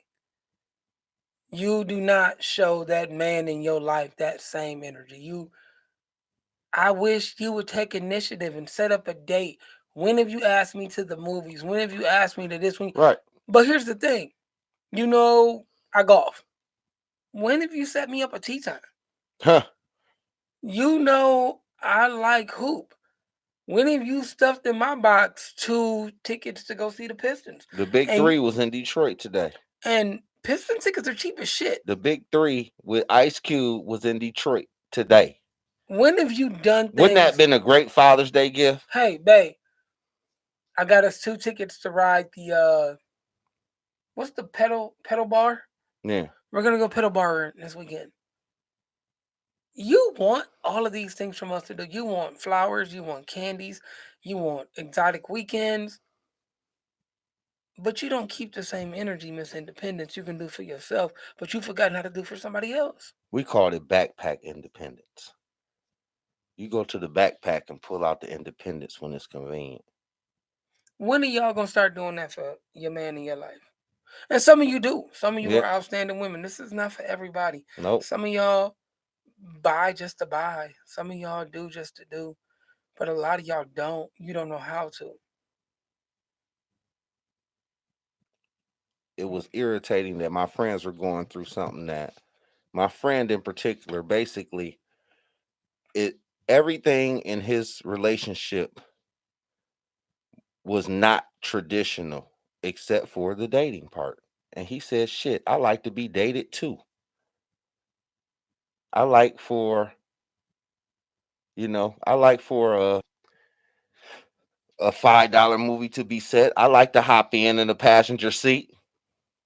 You do not show that man in your life that same energy. I wish you would take initiative and set up a date. When have you asked me to the movies? When have you asked me to this one? Right. But here's the thing. You know, I golf. When have you set me up a tea time? Huh. You know, I like hoop. When have you stuffed in my box 2 tickets to go see the Pistons? The big And three was in Detroit today. and Piston tickets are cheap as shit. The big three with Ice Cube was in Detroit today. When have you done Wouldn't that things? have been a great Father's Day gift? Hey, babe, I got us 2 tickets to ride the what's the pedal bar? Yeah. We're gonna go pedal bar this weekend. You want all of these things from us to do. You want flowers, you want candies, you want exotic weekends, but you don't keep the same energy, Miss Independence, you can do for yourself, but you forgotten how to do for somebody else. We called it backpack independence. You go to the backpack and pull out the independence when it's convenient. When are y'all gonna start doing that for your man in your life? And some of you do. Some of you are Yep. outstanding women. This is not for everybody. Nope. Some of y'all buy just to buy. Some of y'all do just to do. But a lot of y'all don't. You don't know how to. It was irritating that my friends were going through something that my friend in particular basically it everything in his relationship was not traditional except for the dating part. And he said, shit, I like to be dated too. I like for, I like for a $5 movie to be set. I like to hop in the passenger seat.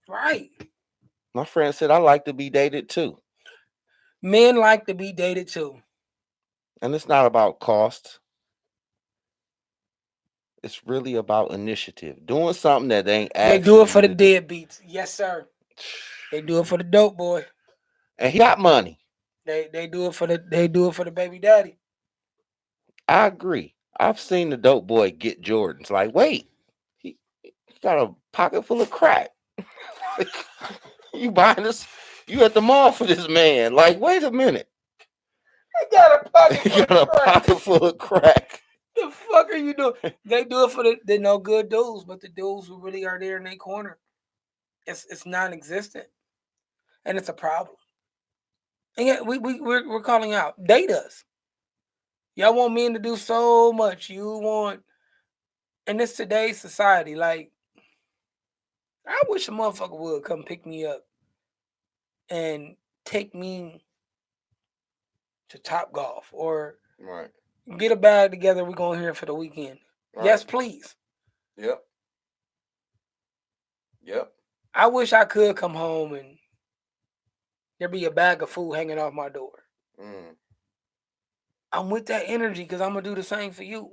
Right. My friend said, I like to be dated too. Men like to be dated too. And it's not about cost. It's really about initiative. Doing something that they ain't They do it asking for you the to do. deadbeats. Yes, sir. They do it for the dope boy. And he got money. They do it for the baby daddy. I agree. I've seen the dope boy get Jordans. Like, wait, he got a pocket full of crack. You buying this? You at the mall for this man? Like, wait a minute. They got a pocket He full got of a crack. pocket full of crack. The fuck are you doing? They do it for the no good dudes, but the dudes who really are there in their corner, it's non-existent, and it's a problem. And yet we're calling out. Date us. Y'all want men to do so much. You want, and it's today's society. Like I wish a motherfucker would come pick me up and take me to Top Golf or Right. get a bag together. We're going here for the weekend. Right. Yes, please. Yep. Yep. I wish I could come home and there be a bag of food hanging off my door. Mm. I'm with that energy because I'm gonna do the same for you.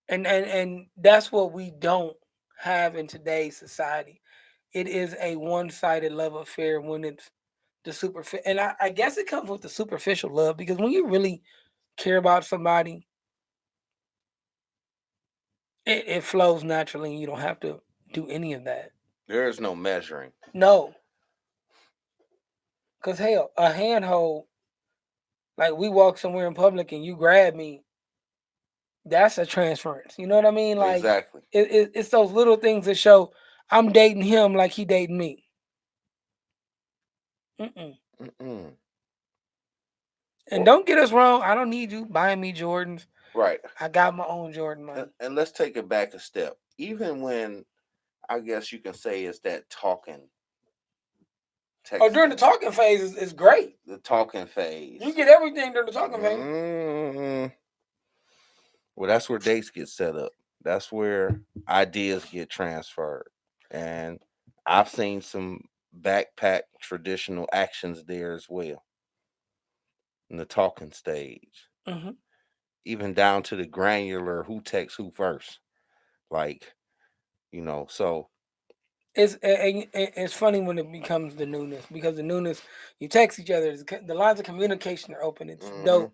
And that's what we don't have in today's society. It is a one-sided love affair when it's the superficial. And I guess it comes with the superficial love because when you really care about somebody, it flows naturally and you don't have to do any of that. There is no measuring. No, because hell, a handhold, like we walk somewhere in public and you grab me, that's a transference. You know what I mean? Like Exactly. it's those little things that show I'm dating him like he dating me. Mm-mm. Mm-mm. And don't get us wrong, I don't need you buying me Jordans. Right. I got my own Jordan And, money. and let's take it back a step. Even when I guess you can say it's that talking, Oh, during the texting, talking phase is great. the talking You phase. get everything during the talking phase. Mm. Well, that's where dates get set up. That's where ideas get transferred. And I've seen some backpack traditional actions there as well in the talking stage, Hmm. even down to the granular who texts who first. Like, so It's funny when it becomes the newness because the newness you text each other, the lines of communication are open. It's hmm dope.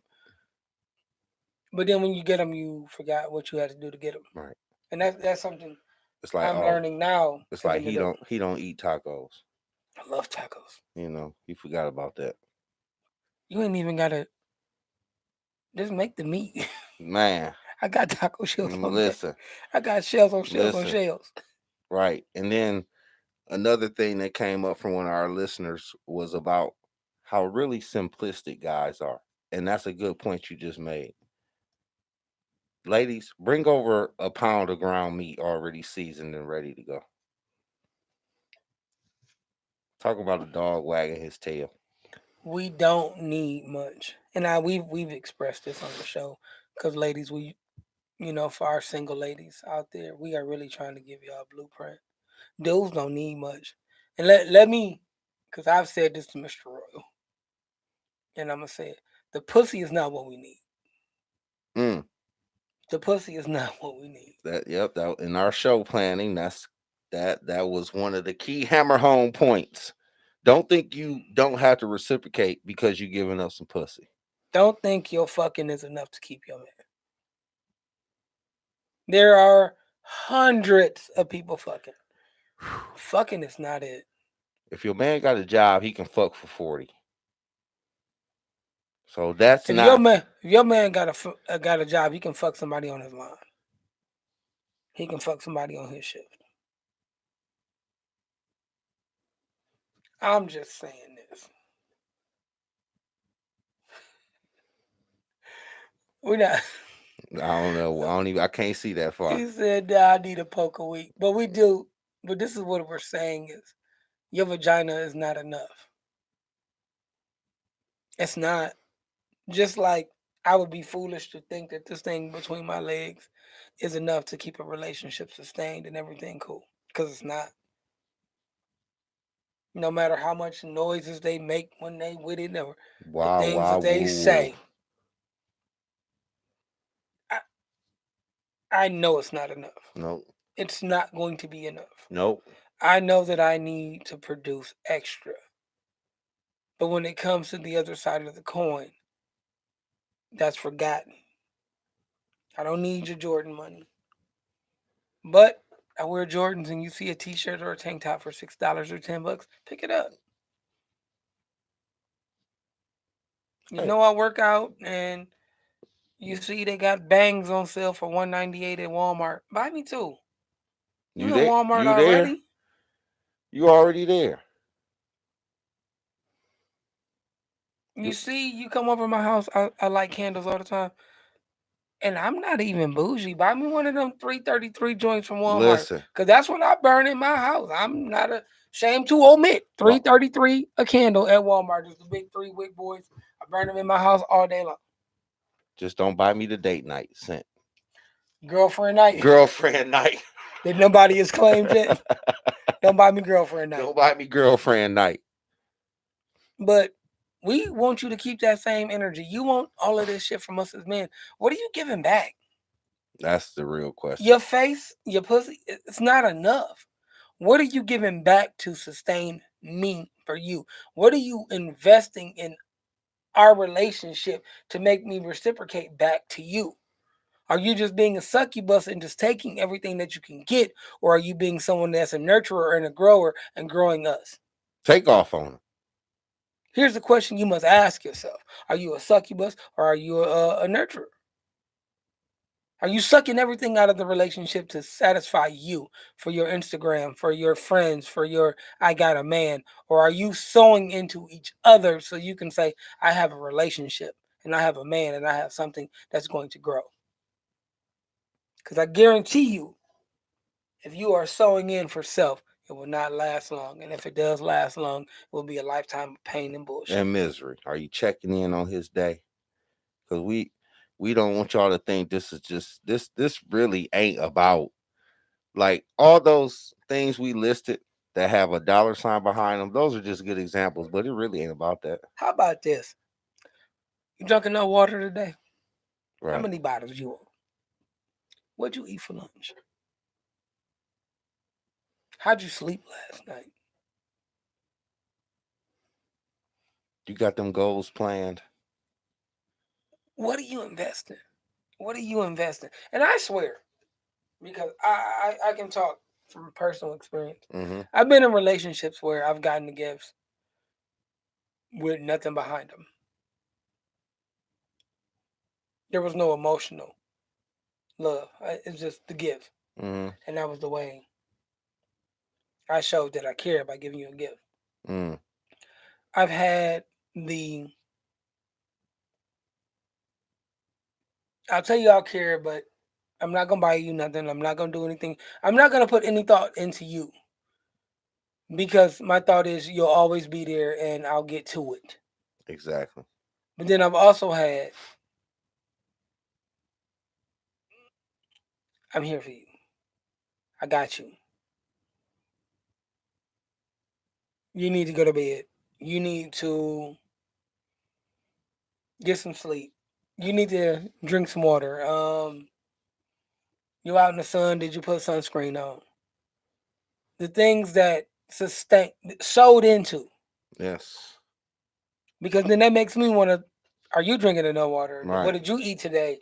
But then when you get them, you forgot what you had to do to get them, right. and that's something It's like, I'm oh, learning now it's as like an he adult. don't eat tacos. I love tacos. He forgot about that. You ain't even gotta just make the meat. Man, I got taco shells on deck. listen, I got shells on shells on listen. shells. Right. And then another thing that came up from one of our listeners was about how really simplistic guys are. And that's a good point you just made. Ladies, bring over a pound of ground meat already seasoned and ready to go. Talk about a dog wagging his tail. We don't need much, and we've expressed this on the show because ladies, for our single ladies out there, we are really trying to give y'all a blueprint. Dudes don't need much, and let me, because I've said this to Mr. Royal, and I'm gonna say it: the pussy is not what we need. Mm, The pussy is not what we need. that in our show planning, that was one of the key hammer home points. Don't think you don't have to reciprocate because you're giving up some pussy. Don't think your fucking is enough to keep your man. There are hundreds of people fucking. Fucking is not it. If your man got a job, he can fuck for 40. So that's not If your man got a job, he can fuck somebody on his line. He can fuck somebody on his shift. I'm just saying this. We not. I don't know. I can't see that far. He said nah, I need a poke a week, but we do. But this is what we're saying is your vagina is not enough. It's not. Just like I would be foolish to think that this thing between my legs is enough to keep a relationship sustained and everything cool. Because it's not. No matter how much noises they make when they with it or the Wow, things wow, that they woo, woo. say, I, I know it's not enough. Nope, It's not going to be enough. nope. I know that I need to produce extra. But when it comes to the other side of the coin, that's forgotten. I don't need your Jordan money. But I wear Jordans and you see a t-shirt or a tank top for $6 or $10, pick it up. You Hey, know I work out and you see they got bangs on sale for $198 at Walmart. Buy me two. You you in there? Walmart You there? already? You already there? You You see, you come over my house. I light candles all the time. And I'm not even bougie. Buy me one of them 333 joints from Walmart. Listen, Cause that's what I burn in my house. I'm not ashamed to omit. uh, 333 a candle at Walmart. Just the big three wick boys. I burn them in my house all day long. just don't buy me the date night scent. Girlfriend night Girlfriend night. that nobody has claimed yet. Don't buy me girlfriend night. Don't buy me girlfriend night. But we want you to keep that same energy. You want all of this shit from us as men. What are you giving back? That's the real question. Your face, your pussy, it's not enough. What are you giving back to sustain me for you? What are you investing in our relationship to make me reciprocate back to you? Are you just being a succubus and just taking everything that you can get? Or are you being someone that's a nurturer and a grower and growing us? Take off on them. Here's the question you must ask yourself. Are you a succubus or are you a nurturer? Are you sucking everything out of the relationship to satisfy you for your Instagram, for your friends, for your I got a man? Or are you sewing into each other so you can say, I have a relationship and I have a man and I have something that's going to grow? Because I guarantee you, if you are sewing in for self, it will not last long. And if it does last long, it will be a lifetime of pain and bullshit. And misery. Are you checking in on his day? Because we don't want y'all to think this is just this really ain't about like all those things we listed that have a dollar sign behind them. Those are just good examples, but it really ain't about that. How about this? You drunk enough water today? How Right. many bottles you on? What'd you eat for lunch? How'd you sleep last night? You got them goals planned. What are you investing? What are you investing? And I swear, because I can talk from personal experience. Mm-hmm. I've been in relationships where I've gotten the gifts with nothing behind them. There was no emotional love. It's just the gift. Mm-hmm. And that was the way I showed that I care by giving you a gift. Mm. I've had the, I'll tell you I'll care, but I'm not going to buy you nothing. I'm not going to do anything. I'm not going to put any thought into you because my thought is you'll always be there and I'll get to it. Exactly. But then I've also had, I'm here for you. I got you. You need to go to bed. You need to get some sleep. You need to drink some water. You out in the sun. Did you put sunscreen on? The things that sustain showed into, Yes. because then that makes me want to. Are you drinking enough water? What Right. did you eat today?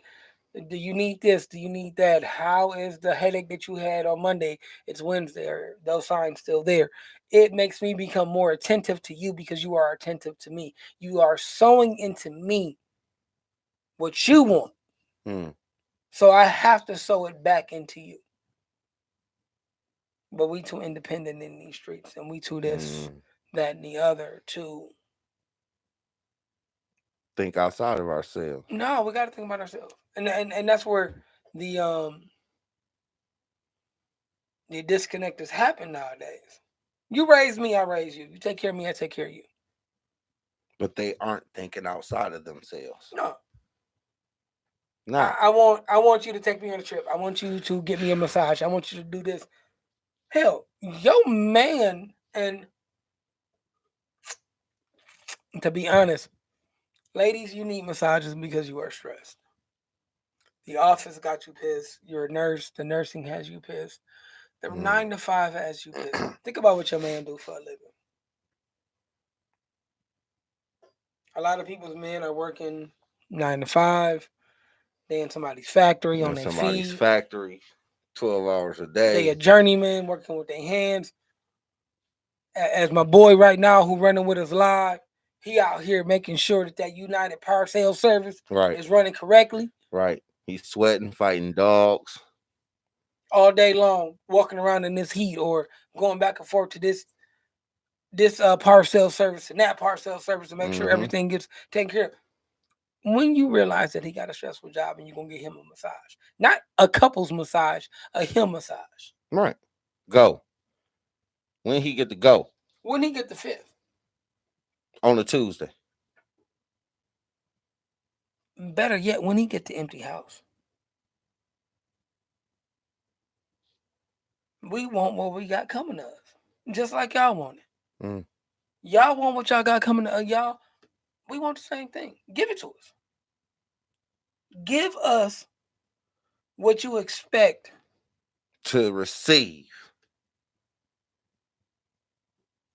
Do you need this? Do you need that? How is the headache that you had on Monday? It's Wednesday. Are those signs still there? It makes me become more attentive to you because you are attentive to me. You are sowing into me what you want. Mm. So I have to sow it back into you. But we too independent in these streets and we too this, Mm. that, and the other too. Think outside of ourselves. No, we gotta think about ourselves. And that's where the um the disconnect has happened nowadays. You raise me, I raise you. You take care of me, I take care of you. But they aren't thinking outside of themselves. No. Nah. I want you to take me on a trip. I want you to get me a massage. I want you to do this. Hell, yo man, and to be honest, ladies, you need massages because you are stressed. The office got you pissed. You're a nurse. The nursing has you pissed. The Mm. 9 to 5 has you pissed. Think about what your man do for a living. A lot of people's men are working 9 to 5. They in somebody's factory on In their somebody's feet. factory, 12 hours a They a day. journeyman working with their hands. As my boy right now who running with his live, he out here making sure that that United Power Sales Service Right. is running correctly Right. He's sweating, fighting dogs. all day long, walking around in this heat or going back and forth to this power sales service and that power sales service to make sure Mm-hmm. everything gets taken care of. when you realize that he got a stressful job and you're gonna get him a massage, not a couple's massage, a him massage. Right. Go. When he get to go When he get the fifth, on a Tuesday. better yet, when he get the empty house, we want what we got coming to us, just like y'all want it. Mm. Y'all want what y'all got coming to y'all. We want the same thing. Give it to us. Give us what you expect. To receive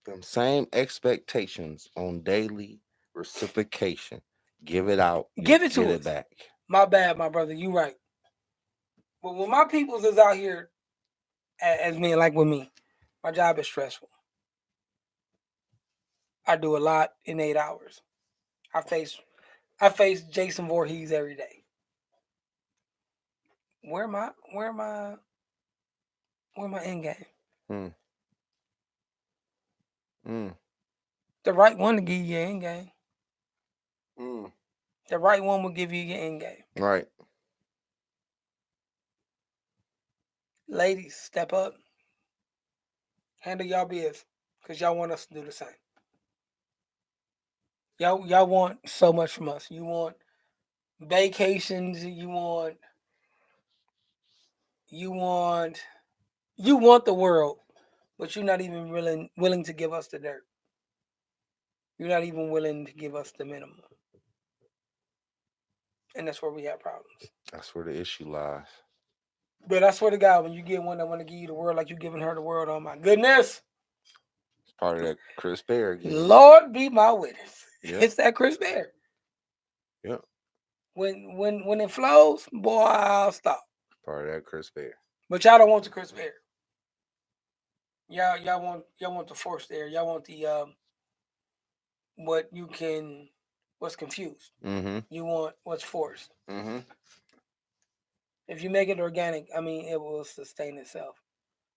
them same expectations on daily reciprocation. Give it out, you Give it get to it us. back. My bad, my brother. You right. But when my peoples is out here as me, like with me, my job is stressful. I do a lot in 8 hours. I face I face Jason Voorhees every day. Where my where my where my end game? Mm. Mm. The right one to give you your end game. Mm. The right one will give you your end game. Right. Ladies, step up. Handle y'all biz. Cause y'all want us to do the same. Y'all want so much from us. You want vacations, you want you want the world, but you're not even willing to give us the dirt. You're not even willing to give us the minimum. And that's where we have problems. That's where the issue lies. But I swear to God, when you get one that want to give you the world like you giving her the world, oh my goodness. It's part of that Chris Bear again. Lord be my witness. Yep. It's that Chris Bear. Yep. When it flows, boy, I'll stop. Part of that Chris Bear. But y'all don't want the Chris Bear. Y'all want the force there. Y'all want the what you can what's confused. Mm-hmm. You want what's forced. Mm-hmm. If you make it organic, I mean it will sustain itself.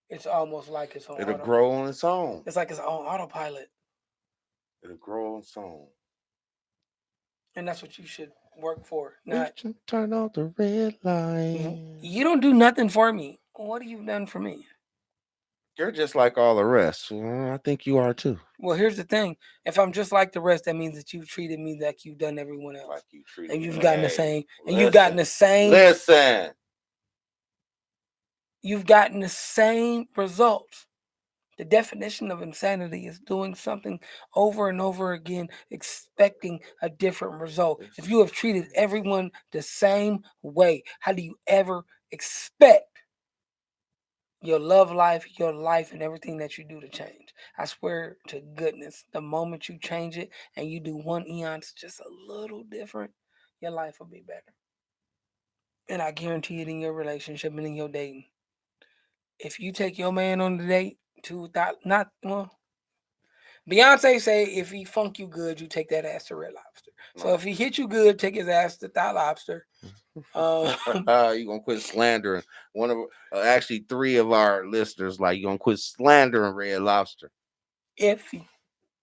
It's almost like it's on It'll grow on its own. It's like it's on autopilot. It'll grow on its own. And that's what you should work for. Not Turn off the red light. you don't do nothing for me. What have you done for me? You're just like all the rest. Well, I think you are too. Well, here's the thing. If I'm just like the rest, that means that you've treated me like you've done everyone else. Like you treated and me. you've gotten the Hey, same. And listen, you've gotten the same. Listen. You've gotten the same results. The definition of insanity is doing something over and over again, expecting a different result. If you have treated everyone the same way, how do you ever expect your love life, your life, and everything that you do to change? I swear to goodness, the moment you change it and you do one eon's just a little different, your life will be better. And I guarantee it in your relationship and in your dating. If you take your man on the date to not well, Beyonce say if he funk you good, you take that ass to Red Lobster. So if he hit you good, take his ass to Thigh Lobster. You gonna quit slandering one of actually three of our listeners? Like you gonna quit slandering Red Lobster? If he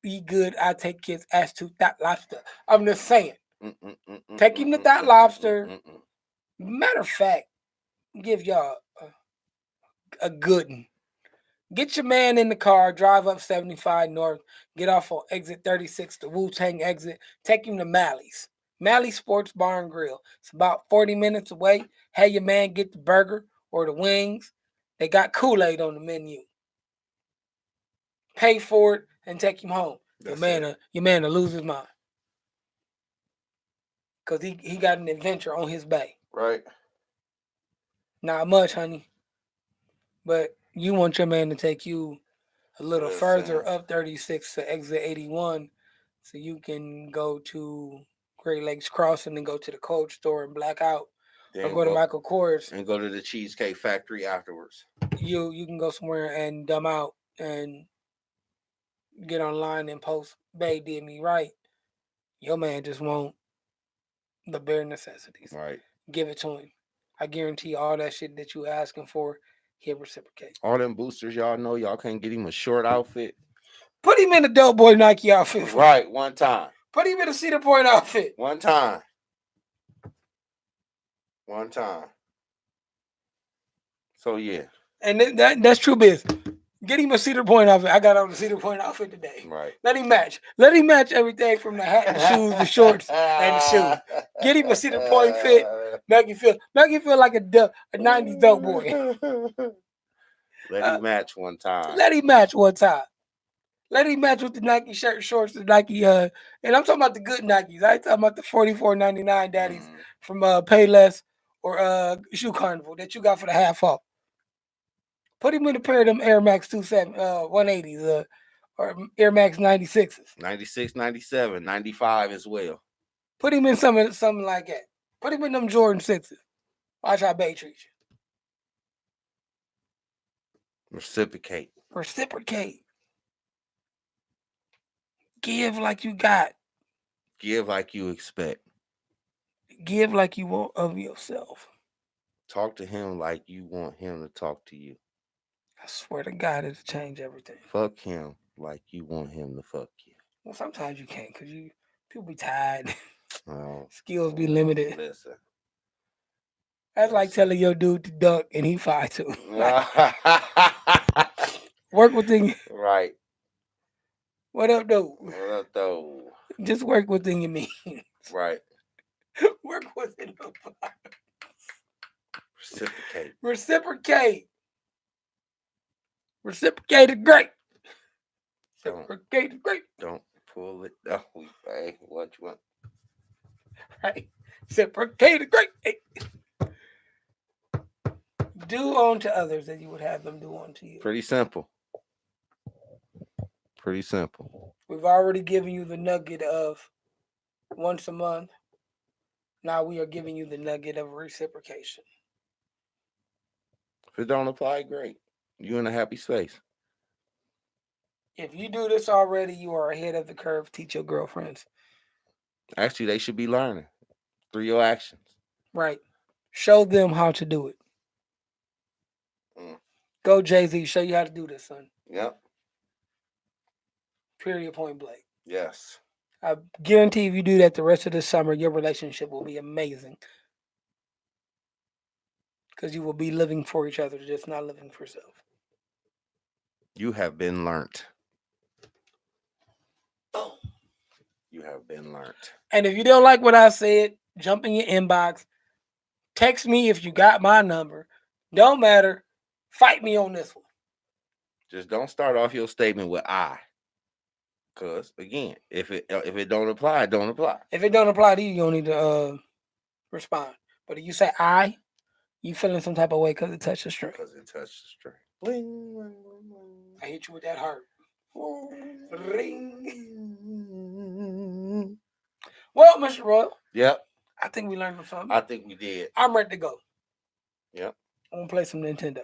be good, I take his ass to Thigh Lobster. I'm just saying. Take him to Thigh Lobster. Matter of fact, give y'all a good one. Get your man in the car, drive up 75 North, get off on exit 36, the Wu Tang exit, take him to Mally's. Mally Sports Bar and Grill. It's about 40 minutes away. Have your man get the burger or the wings. They got Kool-Aid on the menu. Pay for it and take him home. Your man will lose his mind. Because he got an adventure on his bay. Right. Not much, honey. But you want your man to take you a little further up 36 to exit 81 so you can go to Great Lakes Crossing and go to the cold store and black out. Or go to Michael Kors. And go to the Cheesecake Factory afterwards. You can go somewhere and dumb out and get online and post, "Babe did me right." Your man just want the bare necessities. Right. Give it to him. I guarantee all that shit that you asking for, he'll reciprocate. All them boosters, y'all know y'all can't get him a short outfit. Put him in a Dope Boy Nike outfit. Right, one time. Put him in a Cedar Point outfit. One time. One time. So yeah. And that's true business. Get him a Cedar Point outfit. I got on the Cedar Point outfit today. Right. Let him match. Let him match everything from the hat, the shoes, the shorts, and the shoes. Get him a Cedar Point fit. Make you feel like a 90s dope boy. Let Uh, him match one time. let him match one time. Let him match with the Nike shirt, shorts, the Nike, and I'm talking about the good Nikes. I ain't talking about the 44.99 daddies Mm. from Payless or Shoe Carnival that you got for the half off. Put him in a pair of them Air Max 180s or Air Max 96s. 96, 97, 95 as well. Put him in something like that. Put him in them Jordan 6s. Watch how Bay treat you. Reciprocate. Reciprocate. Give like you got. Give like you expect. Give like you want of yourself. Talk to him like you want him to talk to you. I swear to God, it'll change everything. Fuck him like you want him to fuck you. Well, sometimes you can't because people be tired. Oh, Skills be limited. listen. That's like telling your dude to duck and he fine too. Like Listen. work within. Right. What up, dude? What up, though? Just work within your means. Right. Work within the Reciprocate. reciprocate. Reciprocate is great. Don't Reciprocate is great. don't pull it. Oh, hey, what you want? Right. Reciprocate is great. Hey. Do unto others as you would have them do unto you. Pretty simple. Pretty simple. We've already given you the nugget of once a month. Now we are giving you the nugget of reciprocation. If it don't apply, great. You in a happy space. If you do this already, you are ahead of the curve. Teach your girlfriends. Actually, they should be learning through your actions. Right. Show them how to do it. Mm. Go, Jay-Z. Show you how to do this, son. Yep. Period, point blank. Yes. I guarantee if you do that the rest of the summer, your relationship will be amazing. Because you will be living for each other, just not living for self. You have been learnt. Boom. You have been learnt. And if you don't like what I said, jump in your inbox. Text me if you got my number. Don't matter. Fight me on this one. Just don't start off your statement with I. Cause again, if it don't apply, it don't apply. If it don't apply to you, you don't need to respond. But if you say I, you feeling some type of way because it touched the string. Because it touched the string. Bling, bling, bling, bling. I hit you with that heart. Ring. Well, Mr. Royal, Yep. I think we learned something. I think we did. I'm ready to go. Yep. I'm gonna play some Nintendo.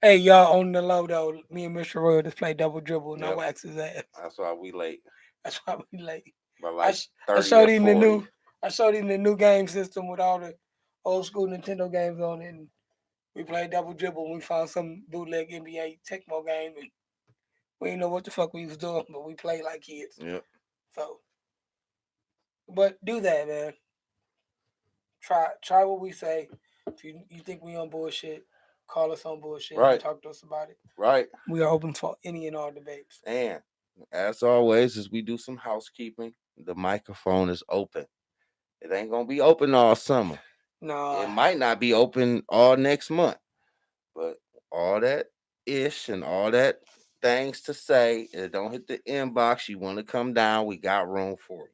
Hey, y'all, on the low though, me and Mr. Royal just play double dribble, no Yep. wax his ass. That's why we late. That's why we late. By I, like I 30 showed or him 40. I showed him the new game system with all the old school Nintendo games on it. And we played double dribble. And we found some bootleg NBA Tecmo game, and we didn't know what the fuck we was doing, but we played like kids. Yep. So, but do that, man. Try what we say. If you think we on bullshit, call us on bullshit and Right. talk to us about it. Right. We are open for any and all debates. And as always, as we do some housekeeping, the microphone is open. It ain't gonna be open all summer. No, It might not be open all next month. But all that ish and all that things to say, don't hit the inbox. You want to come down, we got room for you.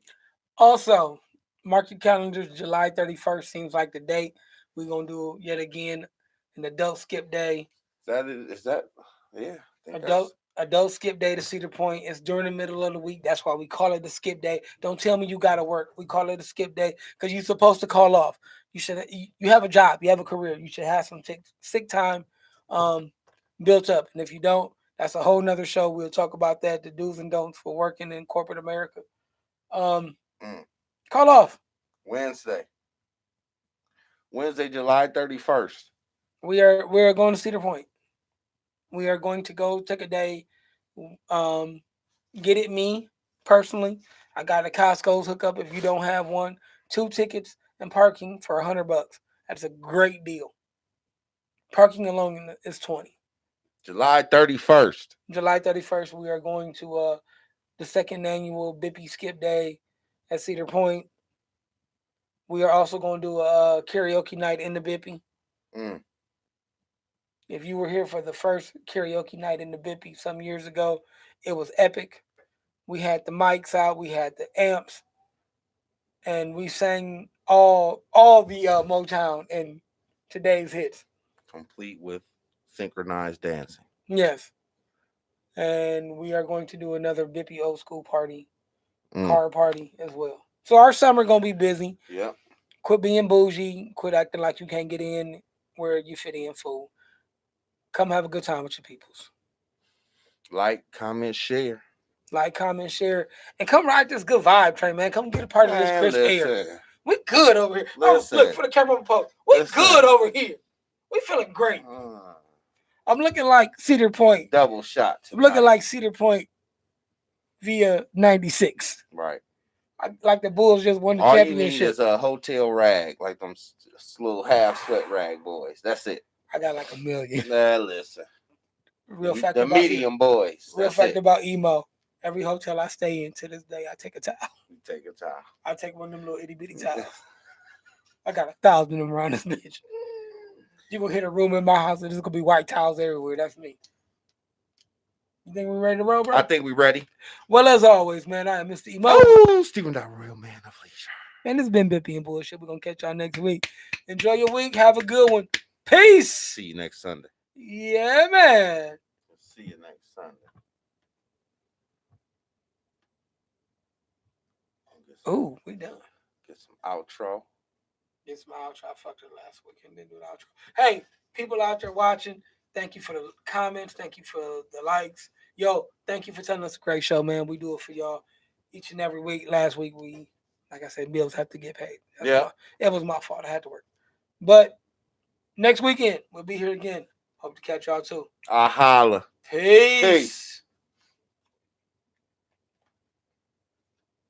also, mark your calendars. July 31st seems like the date. We're going to do yet again an adult skip day. Is that yeah, I think Adult skip day to Cedar Point. It's during the middle of the week. That's why we call it the skip day. Don't tell me you got to work. We call it a skip day because you're supposed to call off. You have a job. You have a career. You should have some sick time built up. And if you don't, that's a whole nother show. We'll talk about that, the do's and don'ts for working in corporate America. Mm. Call off. Wednesday, July 31st. We're going to Cedar Point. We are going to go take a day. Get it me personally. I got a Costco's hookup if you don't have one. 2 tickets and parking for $100 That's a great deal. Parking alone is 20. July 31st. July 31st, we are going to the second annual Bippy Skip Day at Cedar Point. We are also going to do a karaoke night in the Bippy. Mm, If you were here for the first karaoke night in the Bippy some years ago, it was epic. We had the mics out, we had the amps, and we sang all the Motown and today's hits. complete with synchronized dancing. Yes, and we are going to do another Bippy old school party, Mm, car party as well. So our summer gonna be busy. yep. Quit being bougie. Quit acting like you can't get in where you fit in, fool. Come have a good time with your peoples. Like, comment, share. Like, comment, share, and come ride this good vibe train, man. Come get a part of this Man, crisp air. listen. We good over here. Oh, look Listen. for the camera post. We Listen. good over here. We feeling great. I'm looking like Cedar Point. Double shot. I'm looking tonight. like Cedar Point via 96. Right. Like the Bulls just won the All you need championship. is a hotel rag, like them little half sweat rag boys. That's it. I got like a million. Nah, listen. Real fact The about medium boys. Real That's fact it. about emo. Every hotel I stay in to this day, I take a towel. You take your time. I take one of them little itty bitty towels. I got 1,000 of them around this bitch. You gonna hit a room in my house and there's gonna be white towels everywhere. That's me. You think we're ready to roll, bro? I think we're ready. Well, as always, man, I am Mr. Emo. Oh, Stephen, that real man of leisure. And this has been Bippy and Bullshit. We're gonna catch y'all next week. Enjoy your week. Have a good one. Peace. See you next Sunday. Yeah, man. See you next Sunday. Ooh, we done. Get some outro. Get some outro. I fucked it last week and didn't do the outro. Hey, people out there watching, thank you for the comments. Thank you for the likes. Yo, thank you for telling us a great show, man. We do it for y'all each and every week. Last week, like I said, bills have to get paid. It was my fault. I had to work. But next weekend, we'll be here again. Hope to catch y'all too. I holla. Peace.